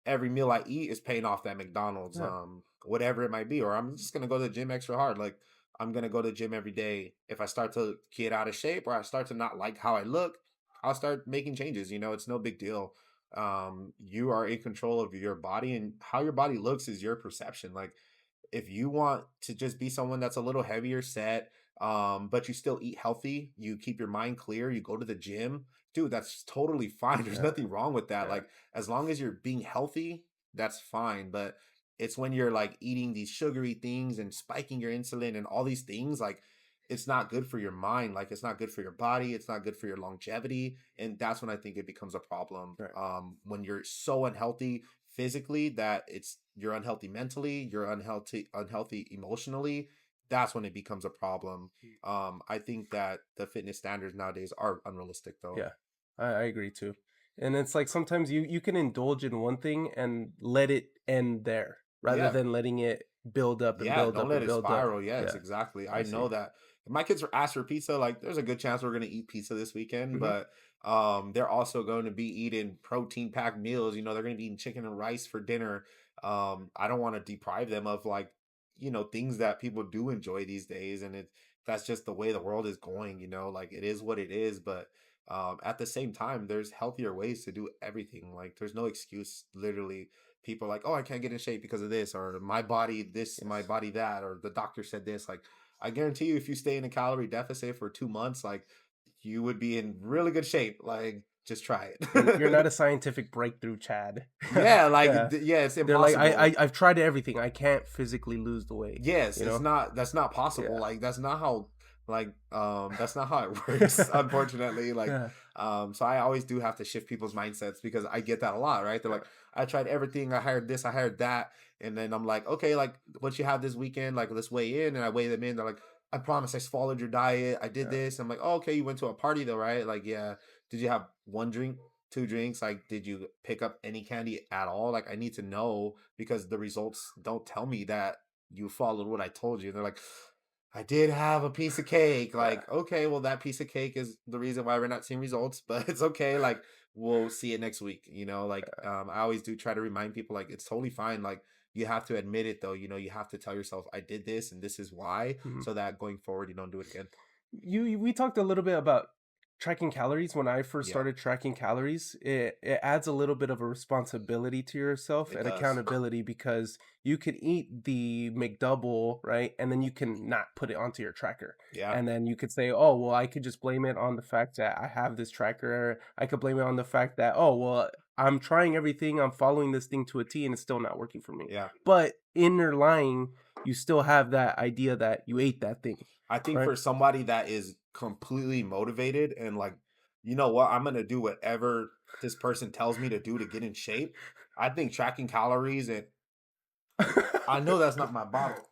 every meal I eat is paying off that McDonald's, Yeah. whatever it might be. Or I'm just gonna go to the gym extra hard. Like I'm gonna go to the gym every day. If I start to get out of shape or I start to not like how I look, I'll start making changes. It's no big deal. You are in control of your body, and how your body looks is your perception. Like if you want to just be someone that's a little heavier set, but you still eat healthy, you keep your mind clear, you go to the gym, dude, that's totally fine. There's Yeah. nothing wrong with that. Yeah. Like as long as you're being healthy, that's fine. But it's when you're like eating these sugary things and spiking your insulin and all these things, like it's not good for your mind, like it's not good for your body, it's not good for your longevity, and that's when I think it becomes a problem. Right. When you're so unhealthy physically that you're unhealthy mentally, you're unhealthy emotionally, that's when it becomes a problem. I think that the fitness standards nowadays are unrealistic though. Yeah, I agree too. And it's like sometimes you can indulge in one thing and let it end there rather Yeah. than letting it build up and Yeah, build don't up let and it build up. spiral. Yes, Yeah, exactly. I I see. know that if my kids are asked for pizza, like there's a good chance we're gonna eat pizza this weekend, Hmm. but they're also going to be eating protein packed meals. They're gonna be eating chicken and rice for dinner. I don't want to deprive them of like, things that people do enjoy these days, and that's just the way the world is going, like it is what it is, but at the same time, there's healthier ways to do everything. Like there's no excuse, literally people are like, oh, I can't get in shape because of this, or my body this, my Yes. body that, or the doctor said this. Like, I guarantee you, if you stay in a calorie deficit for 2 months, like you would be in really good shape. Like, just try You're not it. a scientific breakthrough, Chad. Yeah, like Yeah. yeah, it's They're like, impossible. I've tried everything. I can't physically lose the weight. Yes, You it's know? not that's not possible. Yeah. Like that's not how it works, unfortunately. Like Yeah. so I always do have to shift people's mindsets because I get that a lot, right? They're Yeah. like, I tried everything, I hired this, I hired that, and then I'm like, okay, like what you have this weekend, like let's weigh in, and I weigh them in. They're like, I promise I followed your diet, I did Yeah. this. I'm like, oh, okay, you went to a party though, right? Like, yeah. Did you have one drink, two drinks? Like, did you pick up any candy at all? Like, I need to know because the results don't tell me that you followed what I told you. And they're like, I did have a piece of cake. Yeah. Like, okay, well, that piece of cake is the reason why we're not seeing results, but it's okay. Like, we'll see it next week. Like, I always do try to remind people, like, it's totally fine. Like, you have to admit it, though. You have to tell yourself, I did this and this is why, Mhm. so that going forward, you don't do it again. We talked a little bit about tracking calories. When I first Yeah, started tracking calories, it adds a little bit of a responsibility to yourself it and does. accountability, because you could eat the McDouble, right? And then you can not put it onto your tracker. Yeah, And then you could say, oh, well, I could just blame it on the fact that I have this tracker. I could blame it on the fact that, oh, well, I'm trying everything, I'm following this thing to a T, and it's still not working for me. yeah. But inner lying, you still have that idea that you ate that thing, I think right? for somebody that is completely motivated and like, you know what, I'm gonna do whatever this person tells me to do to get in shape. I think tracking calories and I know that's not my bottle.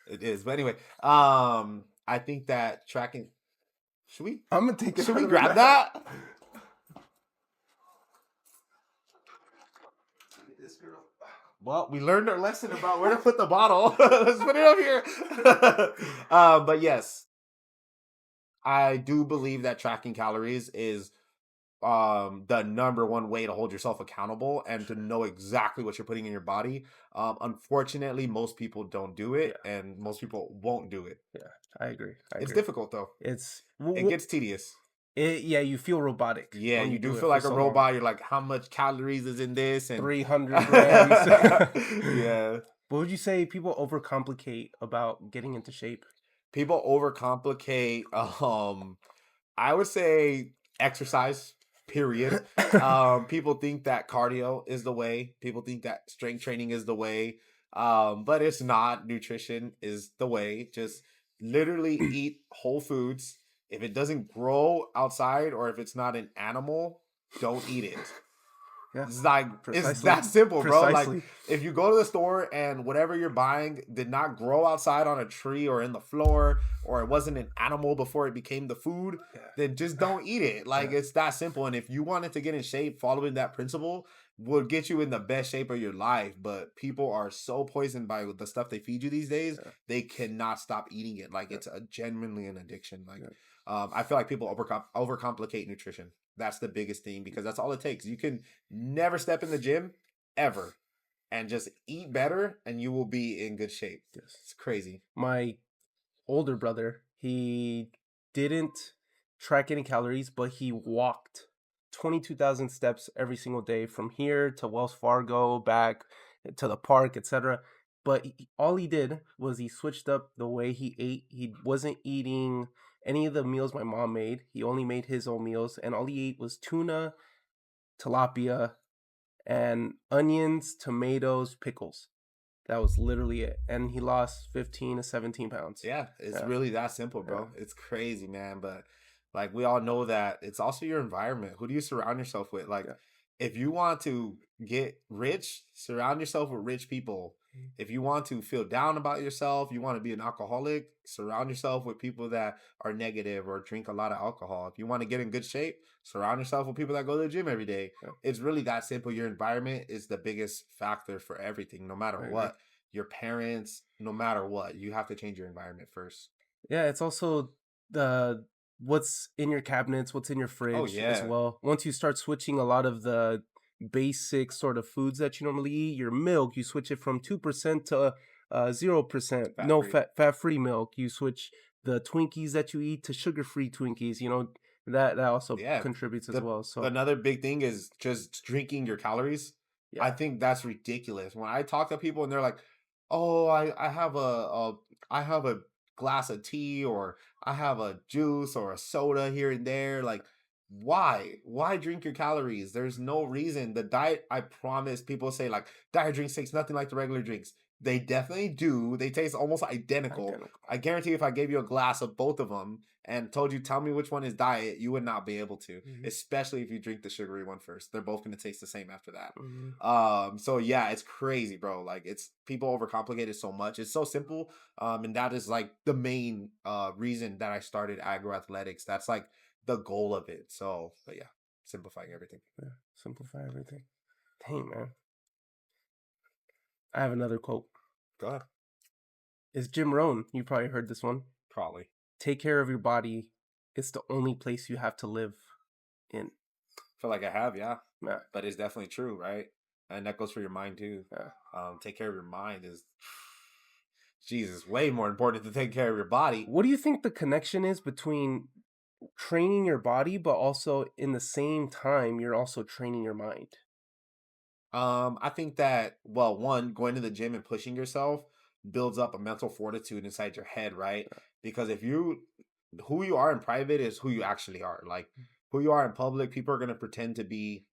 It is, but anyway, I think that tracking. Should we? I'm gonna take it Should out we of the grab bag. that? This girl. Well, we learned our lesson about where to put the bottle. Let's put it up here. But yes, I do believe that tracking calories is the number one way to hold yourself accountable and to know exactly what you're putting in your body. Unfortunately, most people don't do Yeah, it and most people won't do it. yeah, I agree. I It's agree. difficult though. It's It gets tedious. yeah, you feel robotic Yeah, when you you do do it feel for like a so long. robot. You're like, how much calories is in this? And 300 grams. yeah, What would you say people overcomplicate about getting into shape? people overcomplicate. I would say exercise. Period. People think that cardio is the way. People think that strength training is the way. But it's not. Nutrition is the way. Just literally eat whole foods. If it doesn't grow outside or if it's not an animal, don't eat it. Yeah, It's like it's precisely. that simple, bro. Like Precisely. if you go to the store and whatever you're buying did not grow outside on a tree or in the floor, or it wasn't an animal before it became the food, Yeah. then just don't eat it. Like Yeah. it's that simple. And if you wanted to get in shape, following that principle would get you in the best shape of your life. But people are so poisoned by the stuff they feed you these days, Yeah. they cannot stop eating it. Like Yeah. it's a genuinely an addiction. Like Yeah. I feel like people overcomplicate nutrition. That's the biggest thing because that's all it takes. You can never step in the gym ever and just eat better and you will be in good shape. Yes. It's crazy. My older brother, he didn't track any calories, but he walked 22,000 steps every single day from here to Wells Fargo, back to the park, etc. But all he did was he switched up the way he ate. He wasn't eating any of the meals my mom made. He only made his own meals, and all he ate was tuna, tilapia, and onions, tomatoes, pickles. That was literally it. And he lost 15 to 17 pounds. Yeah, it's Yeah. really that simple, Yeah. bro. It's crazy, man. But like we all know that it's also your environment. Who do you surround yourself with? Like Yeah. if you want to get rich, surround yourself with rich people. If you want to feel down about yourself, you want to be an alcoholic, surround yourself with people that are negative or drink a lot of alcohol. If you want to get in good shape, surround yourself with people that go to the gym every day. Yeah. It's really that simple. Your environment is the biggest factor for everything, no matter I agree. what. Your parents, no matter what, you have to change your environment first. Yeah, it's also the what's in your cabinets, what's in your Oh fridge as yeah. well. Once you start switching a lot of the basic sort of foods that you normally eat, your milk, you switch it from 2% to 0%, Fat no free. fat-free milk. You switch the Twinkies that you eat to sugar-free Twinkies. That also Yeah. contributes as The well. So another big thing is just drinking your calories. I yeah, think that's ridiculous. When I talk to people and they're like, "Oh, I have a glass of tea, or I have a juice or a soda here and there. Like, why drink your calories? There's no reason. The diet, I promise, people say like diet drinks taste nothing like the regular drinks. They definitely do. They taste almost identical. I guarantee if I gave you a glass of both of them and told you, tell me which one is diet, you would not be able to, especially if you drink the sugary one first. They're both going to taste the same after that. So yeah, it's crazy, bro. Like, it's, people overcomplicate it so much. It's so simple. And that is like the main reason that I started agro athletics. That's like the goal of it. So, but yeah, simplifying everything. Yeah, simplify everything. Dang, man. I have another quote. Go ahead. It's Jim Rohn. You probably heard this one. Probably. Take care of your body. It's the only place you have to live in. I feel like I have, yeah. Yeah. But it's definitely true, right? And that goes for your mind too. Yeah. Take care of your mind is, Jesus, way more important than taking care of your body. What do you think the connection is between training your body, but also in the same time, you're also training your mind? I think that, well, one, going to the gym and pushing yourself builds up a mental fortitude inside your head, right? Because if you, who you are in private is who you actually are. Like, who you are in public, people are gonna pretend to be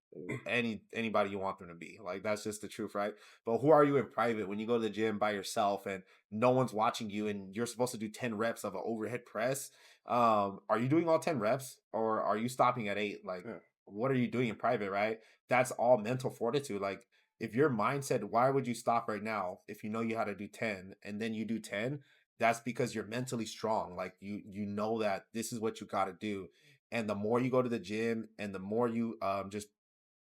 anybody you want them to be. Like, that's just the truth, right? But who are you in private when you go to the gym by yourself and no one's watching you and you're supposed to do 10 reps of an overhead press? Are you doing all 10 reps or are you stopping at 8? Like, what are you doing in private, right? That's all mental fortitude. Like, if your mind said, why would you stop right now if you know you had to do 10 and then you do 10? That's because you're mentally strong. Like, you know that this is what you got to do. And the more you go to the gym and the more you just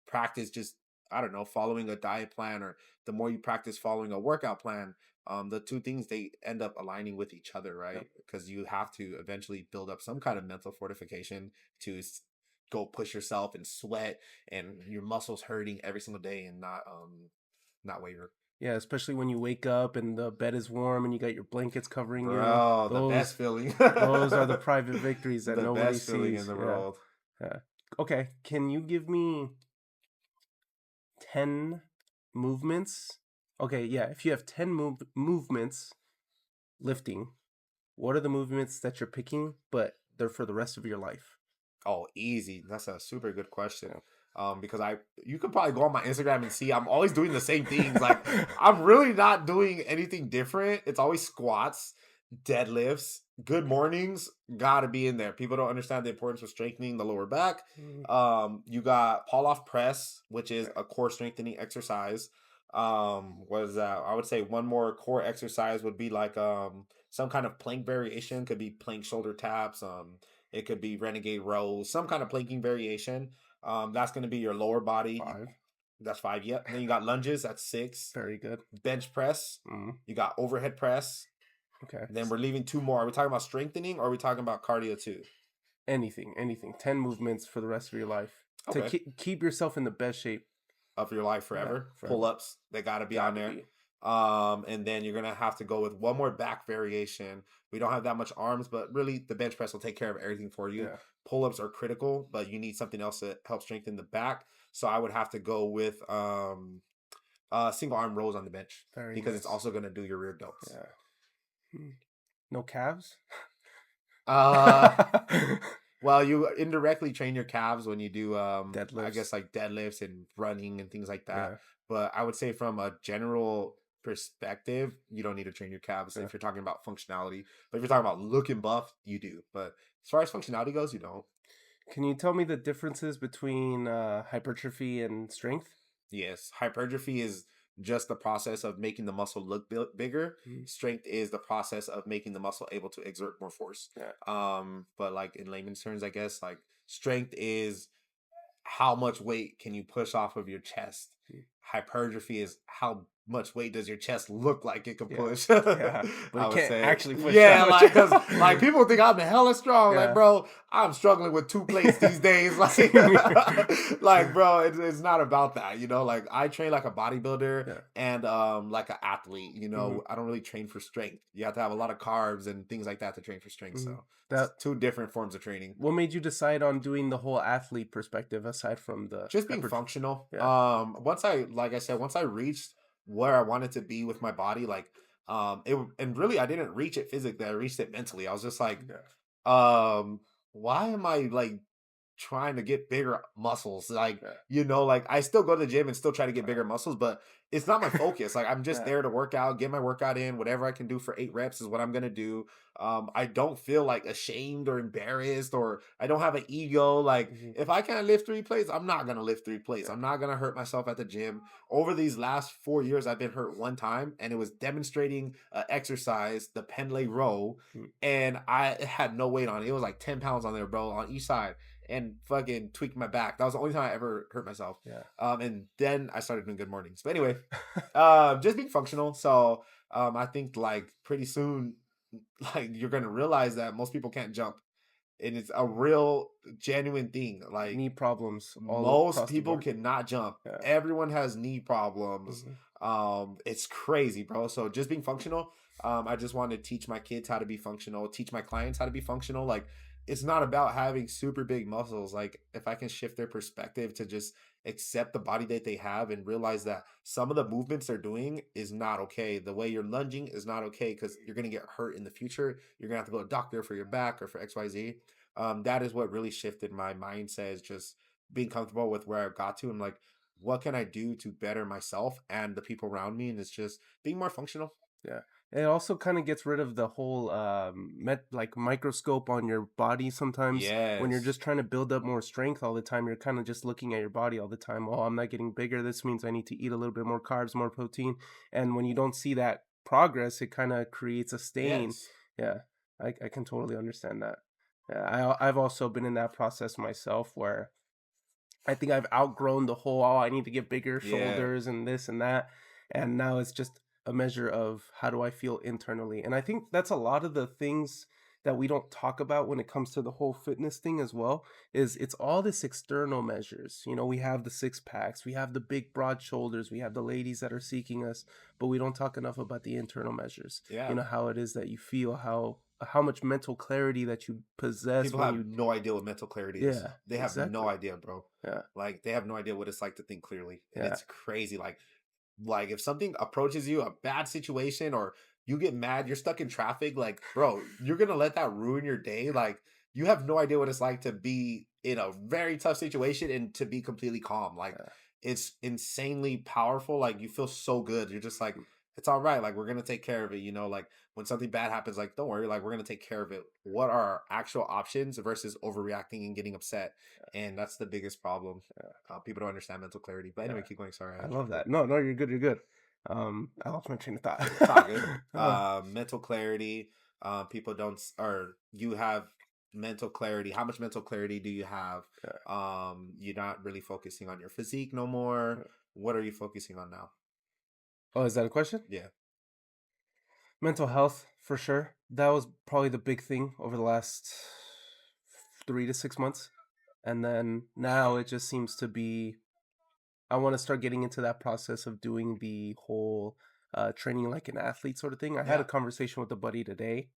practice, just, I don't know, following a diet plan, or the more you practice following a workout plan, the two things, they end up aligning with each other, right? Because you have to eventually build up some kind of mental fortification to go push yourself and sweat and your muscles hurting every single day and not waver. Yeah, especially when you wake up and the bed is warm and you got your blankets covering you. Bro, the best feeling. Those are the private victories that nobody sees. The best feeling in the world. Yeah. Okay, can you give me 10 movements? Okay, yeah, if you have 10 movements lifting, what are the movements that you're picking, but they're for the rest of your life? Oh, easy. That's a super good question. Because you could probably go on my Instagram and see I'm always doing the same things. Like, I'm really not doing anything different. It's always squats, deadlifts, good mornings, gotta be in there. People don't understand the importance of strengthening the lower back. You got pull off press, which is a core strengthening exercise. What is that? I would say one more core exercise would be like some kind of plank variation. Could be plank shoulder taps. It could be renegade rows, some kind of planking variation. That's going to be your lower body. 5. That's 5. Yep. And then you got lunges. That's 6. Very good. Bench press. You got overhead press. Okay. And then we're leaving 2 more. Are we talking about strengthening or are we talking about cardio too? Anything. 10 movements for the rest of your life. Okay. To keep yourself in the best shape of your life forever. Yeah, pull-ups, they got to be on there. And then you're going to have to go with one more back variation. We don't have that much arms, but really the bench press will take care of everything for you. Yeah. Pull-ups are critical, but you need something else to help strengthen the back. So I would have to go with single arm rows on the bench. Because it's also going to do your rear delts. Yeah. No calves? Well, you indirectly train your calves when you do deadlifts. I guess like deadlifts and running and things like that. Yeah. But I would say from a general perspective, you don't need to train your calves if you're talking about functionality. But if you're talking about looking buff, you do. But as far as functionality goes, you don't. Can you tell me the differences between hypertrophy and strength? Yes. Hypertrophy is just the process of making the muscle look bigger. Strength is the process of making the muscle able to exert more force. Yeah. But like in layman's terms, I guess, like strength is how much weight can you push off of your chest. Hypertrophy is how much weight does your chest look like it can push. Yeah, but it can't actually push. Yeah, like, because like people think I'm hella strong. Yeah. Like, bro, I'm struggling with 2 plates these days. Like, bro, it's not about that. You know, like I train like a bodybuilder and like an athlete. You know, I don't really train for strength. You have to have a lot of carbs and things like that to train for strength. So that's 2 different forms of training. What made you decide on doing the whole athlete perspective aside from the just being functional? Yeah. Once I reached where I wanted to be with my body, like And really I didn't reach it physically. I reached it mentally. I was just like, Yeah. why am I like trying to get bigger muscles? Like, Yeah. like I still go to the gym and still try to get bigger muscles, but it's not my focus. Like I'm just Yeah. there to work out, get my workout in. Whatever I can do for 8 reps is what I'm gonna do. I don't feel like ashamed or embarrassed, or I don't have an ego. Like Mhm. if I can't lift 3 plates, I'm not gonna lift 3 plates. Yeah. I'm not gonna hurt myself at the gym. Over these last 4 years, I've been hurt one time, and it was demonstrating exercise, the Pendlay row, Mm. and I had no weight on it. It was like 10 pounds on there, bro, on each side, and fucking tweaked my back. That was the only time I ever hurt myself. Yeah. And then I started doing good mornings. But anyway, just being functional. So I think like pretty soon, like you're gonna realize that most people can't jump, and it's a real genuine thing. Like Knee problems all most across the people board. cannot jump. Yeah. Everyone has knee problems. Mhm. It's crazy, bro. So just being functional. I just want to teach my kids how to be functional, teach my clients how to be functional. Like it's not about having super big muscles. Like if I can shift their perspective to just accept the body that they have and realize that some of the movements they're doing is not okay. The way you're lunging is not okay because you're gonna get hurt in the future. You're gonna have to go to a doctor for your back or for XYZ. That is what really shifted my mindset, is just being comfortable with where I got to. And like, what can I do to better myself and the people around me? And it's just being more functional. Yeah. It also kind of gets rid of the whole like microscope on your body sometimes when you're Yes. just trying to build up more strength all the time. You're kind of just looking at your body all the time. Oh, I'm not getting bigger. This means I need to eat a little bit more carbs, more protein. And when you don't see that progress, it kind of creates a stain. Yes. Yeah. I can totally understand that. Yeah, I've also been in that process myself where I think I've outgrown the whole, oh, I need to get bigger Yeah. shoulders and this and that. And now it's just a measure of how do I feel internally. And I think that's a lot of the things that we don't talk about when it comes to the whole fitness thing as well, is it's all this external measures. You know, we have the six packs, we have the big broad shoulders, we have the ladies that are seeking us, but we don't talk enough about the internal measures. You Yeah. know, how it is that you feel, how much mental clarity that you possess People when have you no idea what mental clarity is. yeah, They have no exactly. idea, bro. Yeah. Like they have no idea what it's like to think clearly. And Yeah. it's crazy. Like if something approaches you, a bad situation, or you get mad, you're stuck in traffic, like, bro, you're gonna let that ruin your day. Like, you have no idea what it's like to be in a very tough situation and to be completely calm. Like, Yeah. it's insanely powerful. Like, you feel so good. You're just like, Mm. it's all right. Like, we're gonna take care of it. Like when something bad happens, like, don't worry, like we're gonna take care of it. What are our actual options versus overreacting and getting upset? And that's the biggest problem. Yeah. People don't understand mental clarity. But anyway, Yeah. keep going. Sorry, I I love interrupted. that. No, no, you're good. You're good. I lost my train of thought. It's all good. uh, Mental clarity. People don't, or you have mental clarity. How much mental clarity do you have? yeah. You're not really focusing on your physique no more. Yeah. What are you focusing on now? Oh, is that a question? Yeah. Mental health, for sure. That was probably the big thing over the last 3 to 6 months. And then now it just seems to be, I want to start getting into that process of doing the whole training like an athlete sort of thing. I had a Yeah. conversation with a buddy today,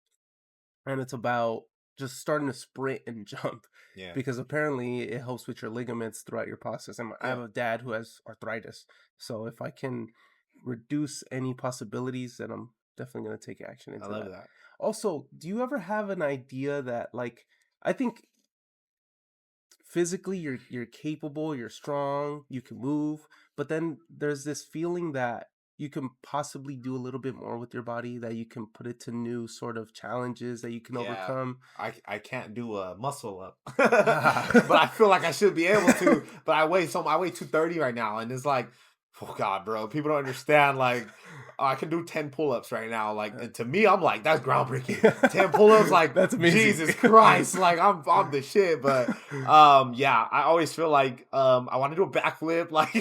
and it's about just starting to sprint and jump Yeah. because apparently it helps with your ligaments throughout your process. And I have Yeah. a dad who has arthritis, so if I can reduce any possibilities, then I'm definitely going to take action I into love that. that. Also, do you ever have an idea that, like, I think physically you're capable, you're strong, you can move, but then there's this feeling that you can possibly do a little bit more with your body, that you can put it to new sort of challenges that you can Yeah. overcome. I can't do a muscle up, but I Ah. feel like I should be able to. But I weigh 230 right now, and it's like, oh god, bro, people don't understand. Like, I can do 10 pull-ups right now. Like, and to me, I'm like, that's groundbreaking. 10 pull-ups, like, That's amazing. Jesus Christ, like I'm the shit. But yeah, I always feel like I want to do a backflip. Like,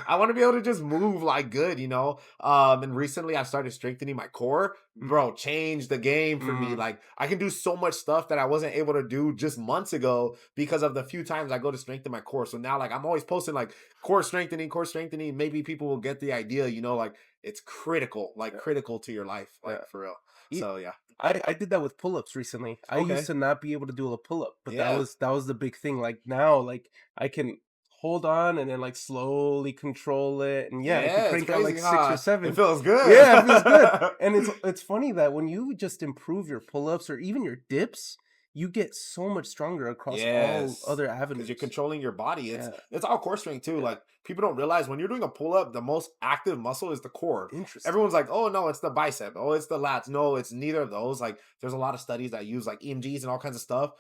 I want to be able to just move like good. And recently I started strengthening my core. Bro, changed the game for me. Mm, Like, I can do so much stuff that I wasn't able to do just months ago because of the few times I go to strengthen my core. So now, like, I'm always posting like core strengthening, core strengthening. Maybe people will get the idea, like it's critical, like yeah, critical to your life, like yeah. for real. E- So yeah. I did that with pull-ups recently. I used Okay. to not be able to do a pull-up, but that Yeah. was that was the big thing. Like now, like I can hold on and then like slowly control it, and yeah, I could Yeah, it's crank out like crazy, 6 or huh? 7. It feels good. Yeah, it feels good. And it's funny that when you just improve your pull-ups or even your dips, you get so much stronger across all Yes, other because you're avenues. controlling your body. It's Yeah, it's all core strength too. yeah. Like people don't realize when you're doing a pull up, the most active muscle is the core. Interesting. Everyone's like, oh no, it's the bicep. Oh, it's the lats. No, it's neither of those. Like there's a lot of studies that use like EMGs and all kinds of stuff.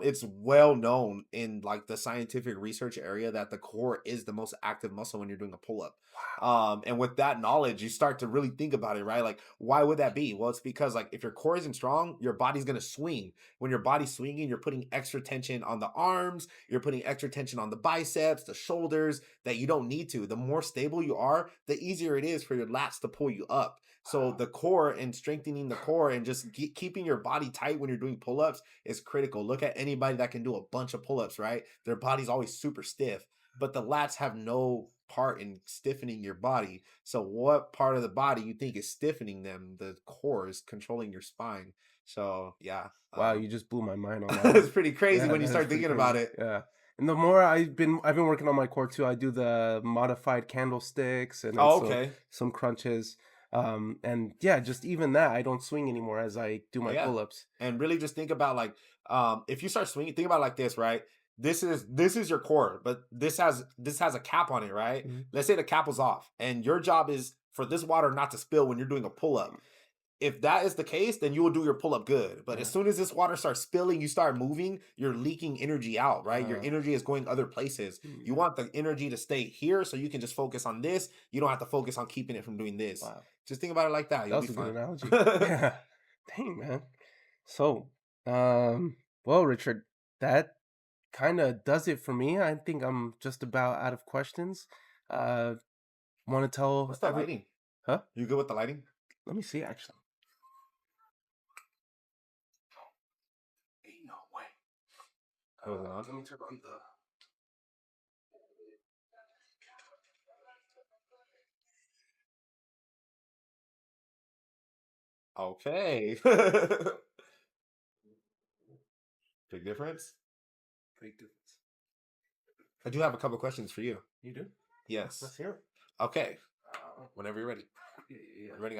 It's well known in like the scientific research area that the core is the most active muscle when you're doing a pull up. And with that knowledge, you start to really think about it, right? Like, why would that be? Well, it's because like if your core isn't strong, your body's gonna swing. When your body's swinging, you're putting extra tension on the arms, you're putting extra tension on the biceps, the shoulders that you don't need to. The more stable you are, the easier it is for your lats to pull you up. So the core and strengthening the core and just keeping your body tight when you're doing pull-ups is critical. Look at anybody that can do a bunch of pull-ups, right? Their body's always super stiff, but the lats have no part in stiffening your body. So what part of the body you think is stiffening them? The core is controlling your spine. So yeah, Wow, you just blew my mind on that one. it's pretty crazy Yeah, when you that is start pretty thinking about crazy. it. Yeah. And the more I've been working on my core too. I do the modified candlesticks and then Oh, so okay. some crunches. And yeah, just even that I don't swing anymore as I do Oh my yeah. pull-ups. And really just think about like if you start swinging, think about it like this, right? This is your core, but this has a cap on it, right? Mhm. Let's say the cap was off and your job is for this water not to spill when you're doing a pull-up. If that is the case, then you will do your pull up good. But as Yeah. soon as this water starts spilling, you start moving, you're leaking energy out, right? Your Uh, energy is going other places. You yeah. want the energy to stay here so you can just focus on this. You don't have to focus on keeping it from doing this. Wow. Just think about it like that. That You'll be was a good fine. analogy. Yeah. Dang, man. So, well, Richard, that kind of does it for me. I think I'm just about out of questions. Uh, want to tell What's the every, lighting? huh? You good with the lighting? Let me see, actually. Ain't no way. Oh, is it on? Let me turn on the. Okay. Big difference. Big difference. I do have a couple questions for you. You do? Yes. Let's hear it. Okay. Uh, Whenever you're ready. yeah, yeah, yeah. Ready?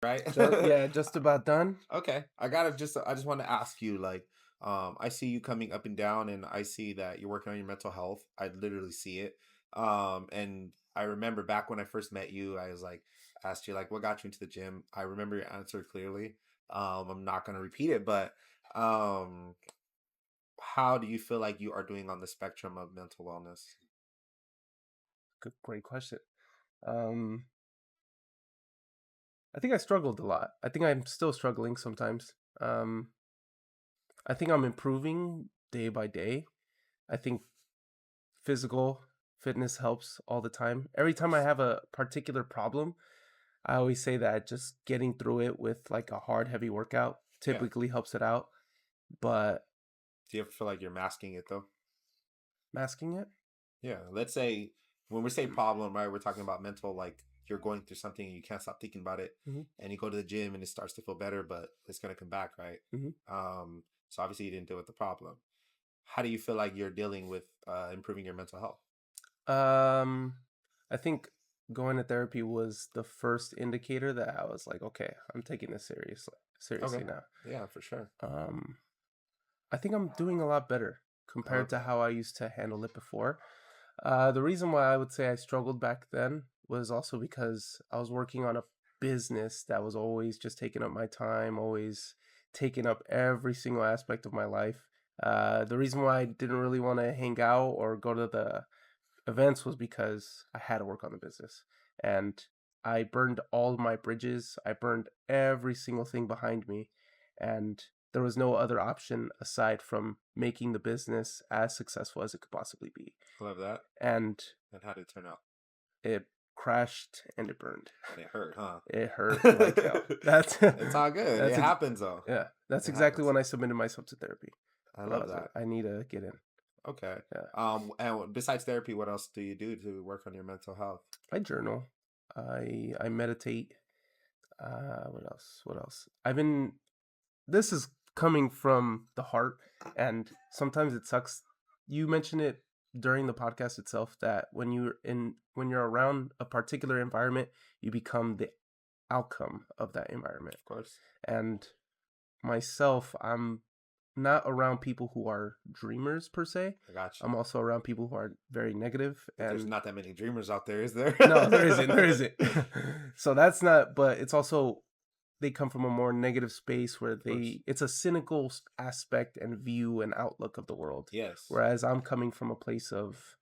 right? Yeah, just about done. Okay, I just want to ask you, like, I see you coming up and down, and I see that you're working on your mental health. I literally see it. And I remember back when I first met you, I was like, asked you like, what got you into the gym? I remember your answer clearly. I'm not gonna repeat it, but um, how do you feel like you are doing on the spectrum of mental wellness? Good, great question. Um, I think I struggled a lot. I think I'm still struggling sometimes. Um, I think I'm improving day by day. I think physical fitness helps all the time. Every time I have a particular problem, I always say that just getting through it with like a hard, heavy workout Yeah. typically helps it out. But Do you ever feel like you're masking it though? masking it, Yeah, let's say when we say problem, right, we're talking about mental, like you're going through something and you can't stop thinking about it, hmm and you go to the gym and it starts to feel better, but it's gonna come back, right? hmm So obviously you didn't deal with the problem. How do you feel like you're dealing with improving your mental health? um, I think going to therapy was the first indicator that I was like, okay, I'm taking this Okay, seriously now. yeah, for sure. Um, I think I'm doing a lot better I love compared to that. how I used to handle it before. The reason why I would say I struggled back then was also because I was working on a business that was always just taking up my time, always taking up every single aspect of my life. The reason why I didn't really want to hang out or go to the events was because I had to work on the business. And I burned all of my bridges. I burned every single thing behind me. And there was no other option aside from making the business as successful as it could possibly be. I love that. And And how did it turn out? it crashed and it burned. And it hurt, huh? It hurt like hell. That's It's all good. It that's happens though. yeah. That's It exactly happens. when I submitted myself to therapy. I When I love was like, that. I need to get in. Okay. Yeah. And besides therapy, what else do you do to work on your mental health? I journal. I meditate. What else? What else? I've been. This is coming from the heart, and sometimes it sucks. You mentioned it during the podcast itself that when you're around a particular environment, you become the outcome of that environment. Of course. And myself, I'm not around people who are dreamers per se. I got you. I'm also around people who are very negative, But there's and not that many dreamers out there, is there? no, there isn't. There isn't. So that's not. But it's also they come from a more negative space where Of course. it's a cynical aspect and view and outlook of the world. Yes. Whereas I'm coming from a place of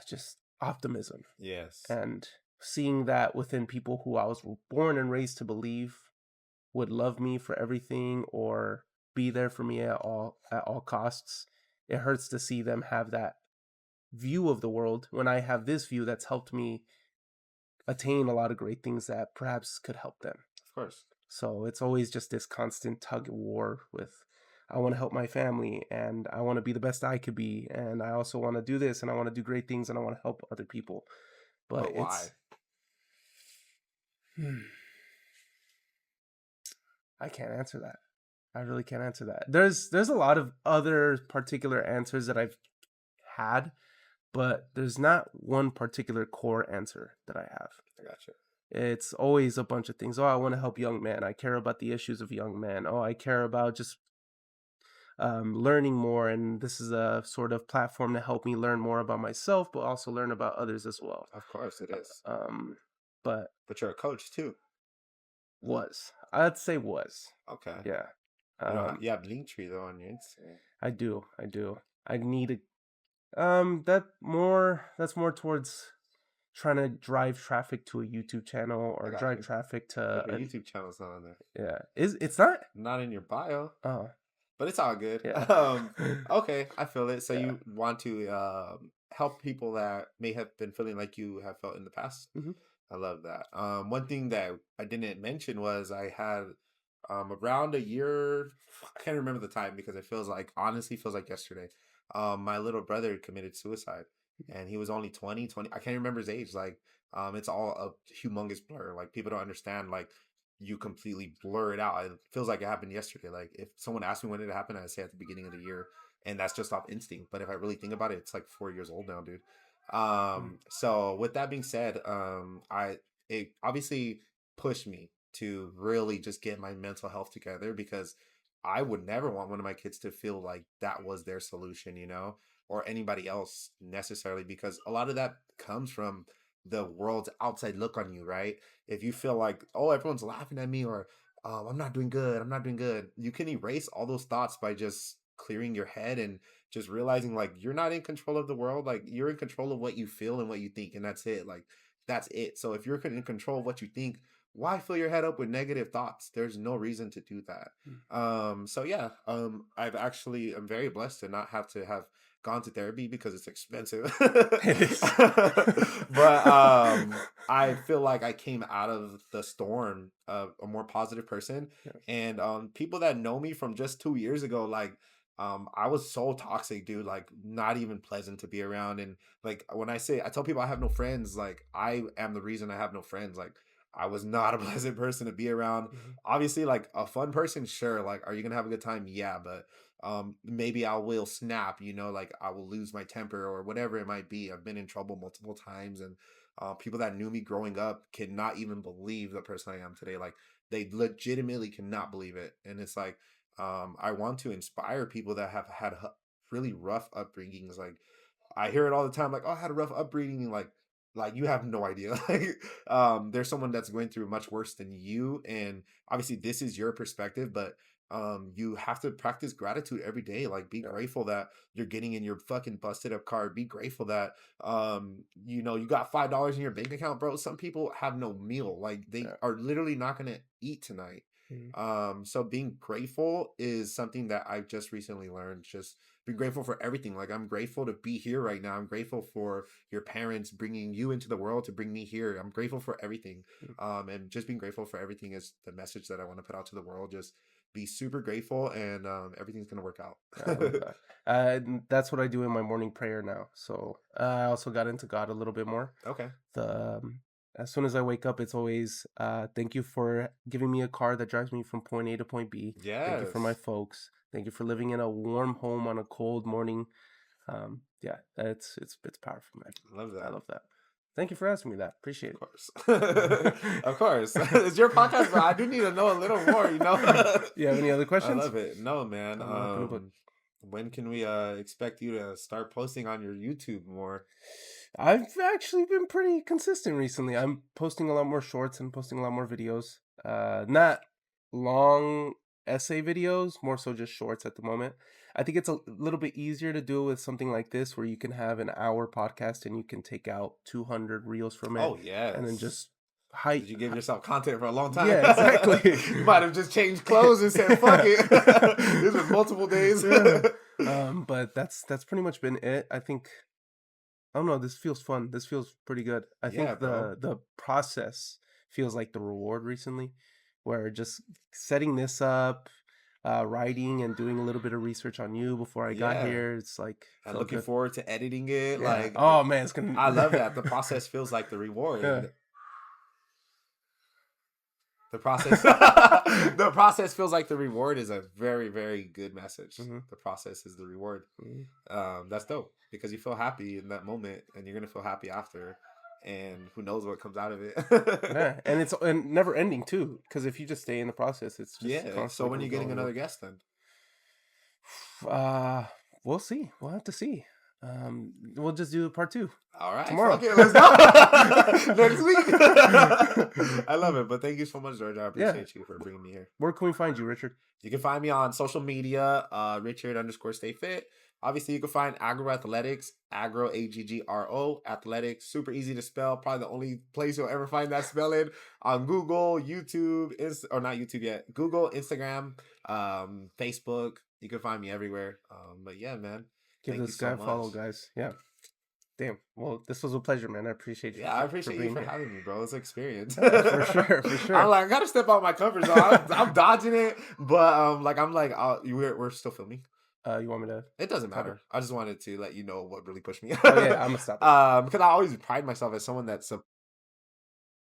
just optimism Yes. and seeing that within people who I was born and raised to believe would love me for everything or be there for me at all costs. It hurts to see them have that view of the world when I have this view that's helped me attain a lot of great things that perhaps could help them. Of course. So it's always just this constant tug of war with I want to help my family and I want to be the best I could be and I also want to do this and I want to do great things and I want to help other people. But But why? I can't answer that. I really can't answer that. There's a lot of other particular answers that I've had, but there's not one particular core answer that I have. I got you. It's always a bunch of things. Oh, I want to help young men. I care about the issues of young men. Oh, I care about just learning more, and this is a sort of platform to help me learn more about myself, but also learn about others as well. Of course it is. Um, but But you're a coach too. I'd say was, Okay. yeah. You have Linktree though on your Instagram. I do, I do. I need a that's more towards trying to drive traffic to a YouTube channel I or got drive you. traffic But to your an, YouTube channel's not on there. yeah. Is it's not? Not in your bio. Oh, But it's all good. yeah. Okay, I feel it. So Yeah. you want to help people that may have been feeling like you have felt in the past. Mhm. I love that. One thing that I didn't mention was I had around a year. I can't remember the time because it feels like honestly feels like yesterday. My little brother committed suicide, and he was only 20. I can't remember his age. Like, it's all a humongous blur. Like people don't understand. Like you completely blur it out. It feels like it happened yesterday. Like if someone asked me when it happened, I'd say at the beginning of the year, and that's just off instinct. But if I really think about it, it's like 4 years old now, dude. Mm. So with that being said, I it obviously pushed me to really just get my mental health together, because I would never want one of my kids to feel like that was their solution, or anybody else necessarily, because a lot of that comes from the world's outside look on you, right? If you feel like, oh, everyone's laughing at me, or I'm not doing good, I'm not doing good, you can erase all those thoughts by just clearing your head and just realizing like you're not in control of the world. Like, you're in control of what you feel and what you think, and that's it. Like, that's it. So if you're in control of what you think, why fill your head up with negative thoughts? There's no reason to do that. So yeah, I'm very blessed to not have to have gone to therapy, because it's expensive. It is. But I feel like I came out of the storm a more positive person. Yes. And people that know me from just 2 years ago, like, I was so toxic, dude, like not even pleasant to be around. And like, when I tell people I have no friends, like, I am the reason I have no friends. Like, I was not a pleasant person to be around. Obviously, like, a fun person, sure. Like, are you gonna have a good time? Yeah, but maybe I will snap, like I will lose my temper or whatever it might be. I've been in trouble multiple times, and people that knew me growing up cannot even believe the person I am today. Like, they legitimately cannot believe it. And it's like, I want to inspire people that have had really rough upbringings. Like, I hear it all the time, like, oh, I had a rough upbringing. Like, you have no idea. Like, there's someone that's going through much worse than you, and obviously this is your perspective, but you have to practice gratitude every day. Like, be grateful that you're getting in your fucking busted up car. Be grateful that you got $5 in your bank account, bro. Some people have no meal. Like, they are literally not gonna eat tonight. So being grateful is something that I've just recently learned. Just be grateful for everything. Like, I'm grateful to be here right now. I'm grateful for your parents bringing you into the world to bring me here. I'm grateful for everything. And just being grateful for everything is the message that I want to put out to the world. Just be super grateful, and everything's gonna work out. I love that. That's what I do in my morning prayer now. So I also got into God a little bit more. Okay. As soon as I wake up, it's always thank you for giving me a car that drives me from point A to point B. Thank you for my Yes. folks. Thank you for living in a warm home on a cold morning. Yeah, it's powerful, man. Love I that. love that. Thank you for asking me that. Appreciate Of it. course. Of course. It's your podcast, but I do need to know a little more, You have any other I questions? love it. No, man. I'm an open book. When can we expect you to start posting on your YouTube more? I've actually been pretty consistent recently. I'm posting a lot more shorts and posting a lot more videos. Not long essay videos, more so just shorts at the moment. I think it's a little bit easier to do it with something like this, where you can have an hour podcast and you can take out 200 reels from it, Oh, and then yes. just Did you give yourself content for a long time? Yeah, exactly. You might have just changed clothes and said, fuck it. This was multiple days. But that's pretty much been it. I think, I don't know, this feels fun. This feels pretty good. I Yeah, think bro. the process feels like the reward recently, where just setting this up, writing and doing a little bit of research on you before I got Yeah. here, it's like And felt looking good. forward to editing it. Yeah. Like, Oh man, it's gonna. I love that. The process feels like the reward. Yeah. And the process the process feels like the reward is a very, very good message. The process is the reward. That's dope, because you feel happy in that moment, and you're gonna feel happy after, and who knows what comes out of it. Yeah, and it's never ending too, because if you just stay in the process, it's just Yeah. So constantly when are you gonna getting go. another guest then? We'll see. We'll have to see. We'll just do part 2. All right, Tomorrow. fuck it, let's go. Next week. I love it. But thank you so much, George. I appreciate you for bringing me here. Where can we find you, Richard? You can find me on social media, Richard_Stay Fit. Obviously, you can find Agro Athletics, Agro AGGRO Athletics. Super easy to spell. Probably the only place you'll ever find that spelling on Google, YouTube, or not YouTube yet. Google, Instagram, Facebook. You can find me everywhere. But yeah, man. Give this guy a follow, guys. Yeah. Damn. Well, this was a pleasure, man. I appreciate you. Yeah, I appreciate you for having me, bro. It's an experience. For sure. I'm like, I gotta step out my comfort zone. I'm dodging it, but we're still filming. You want me to? It doesn't matter. I just wanted to let you know what really pushed me. Oh yeah, I'm gonna stop. Because I always pride myself as someone that's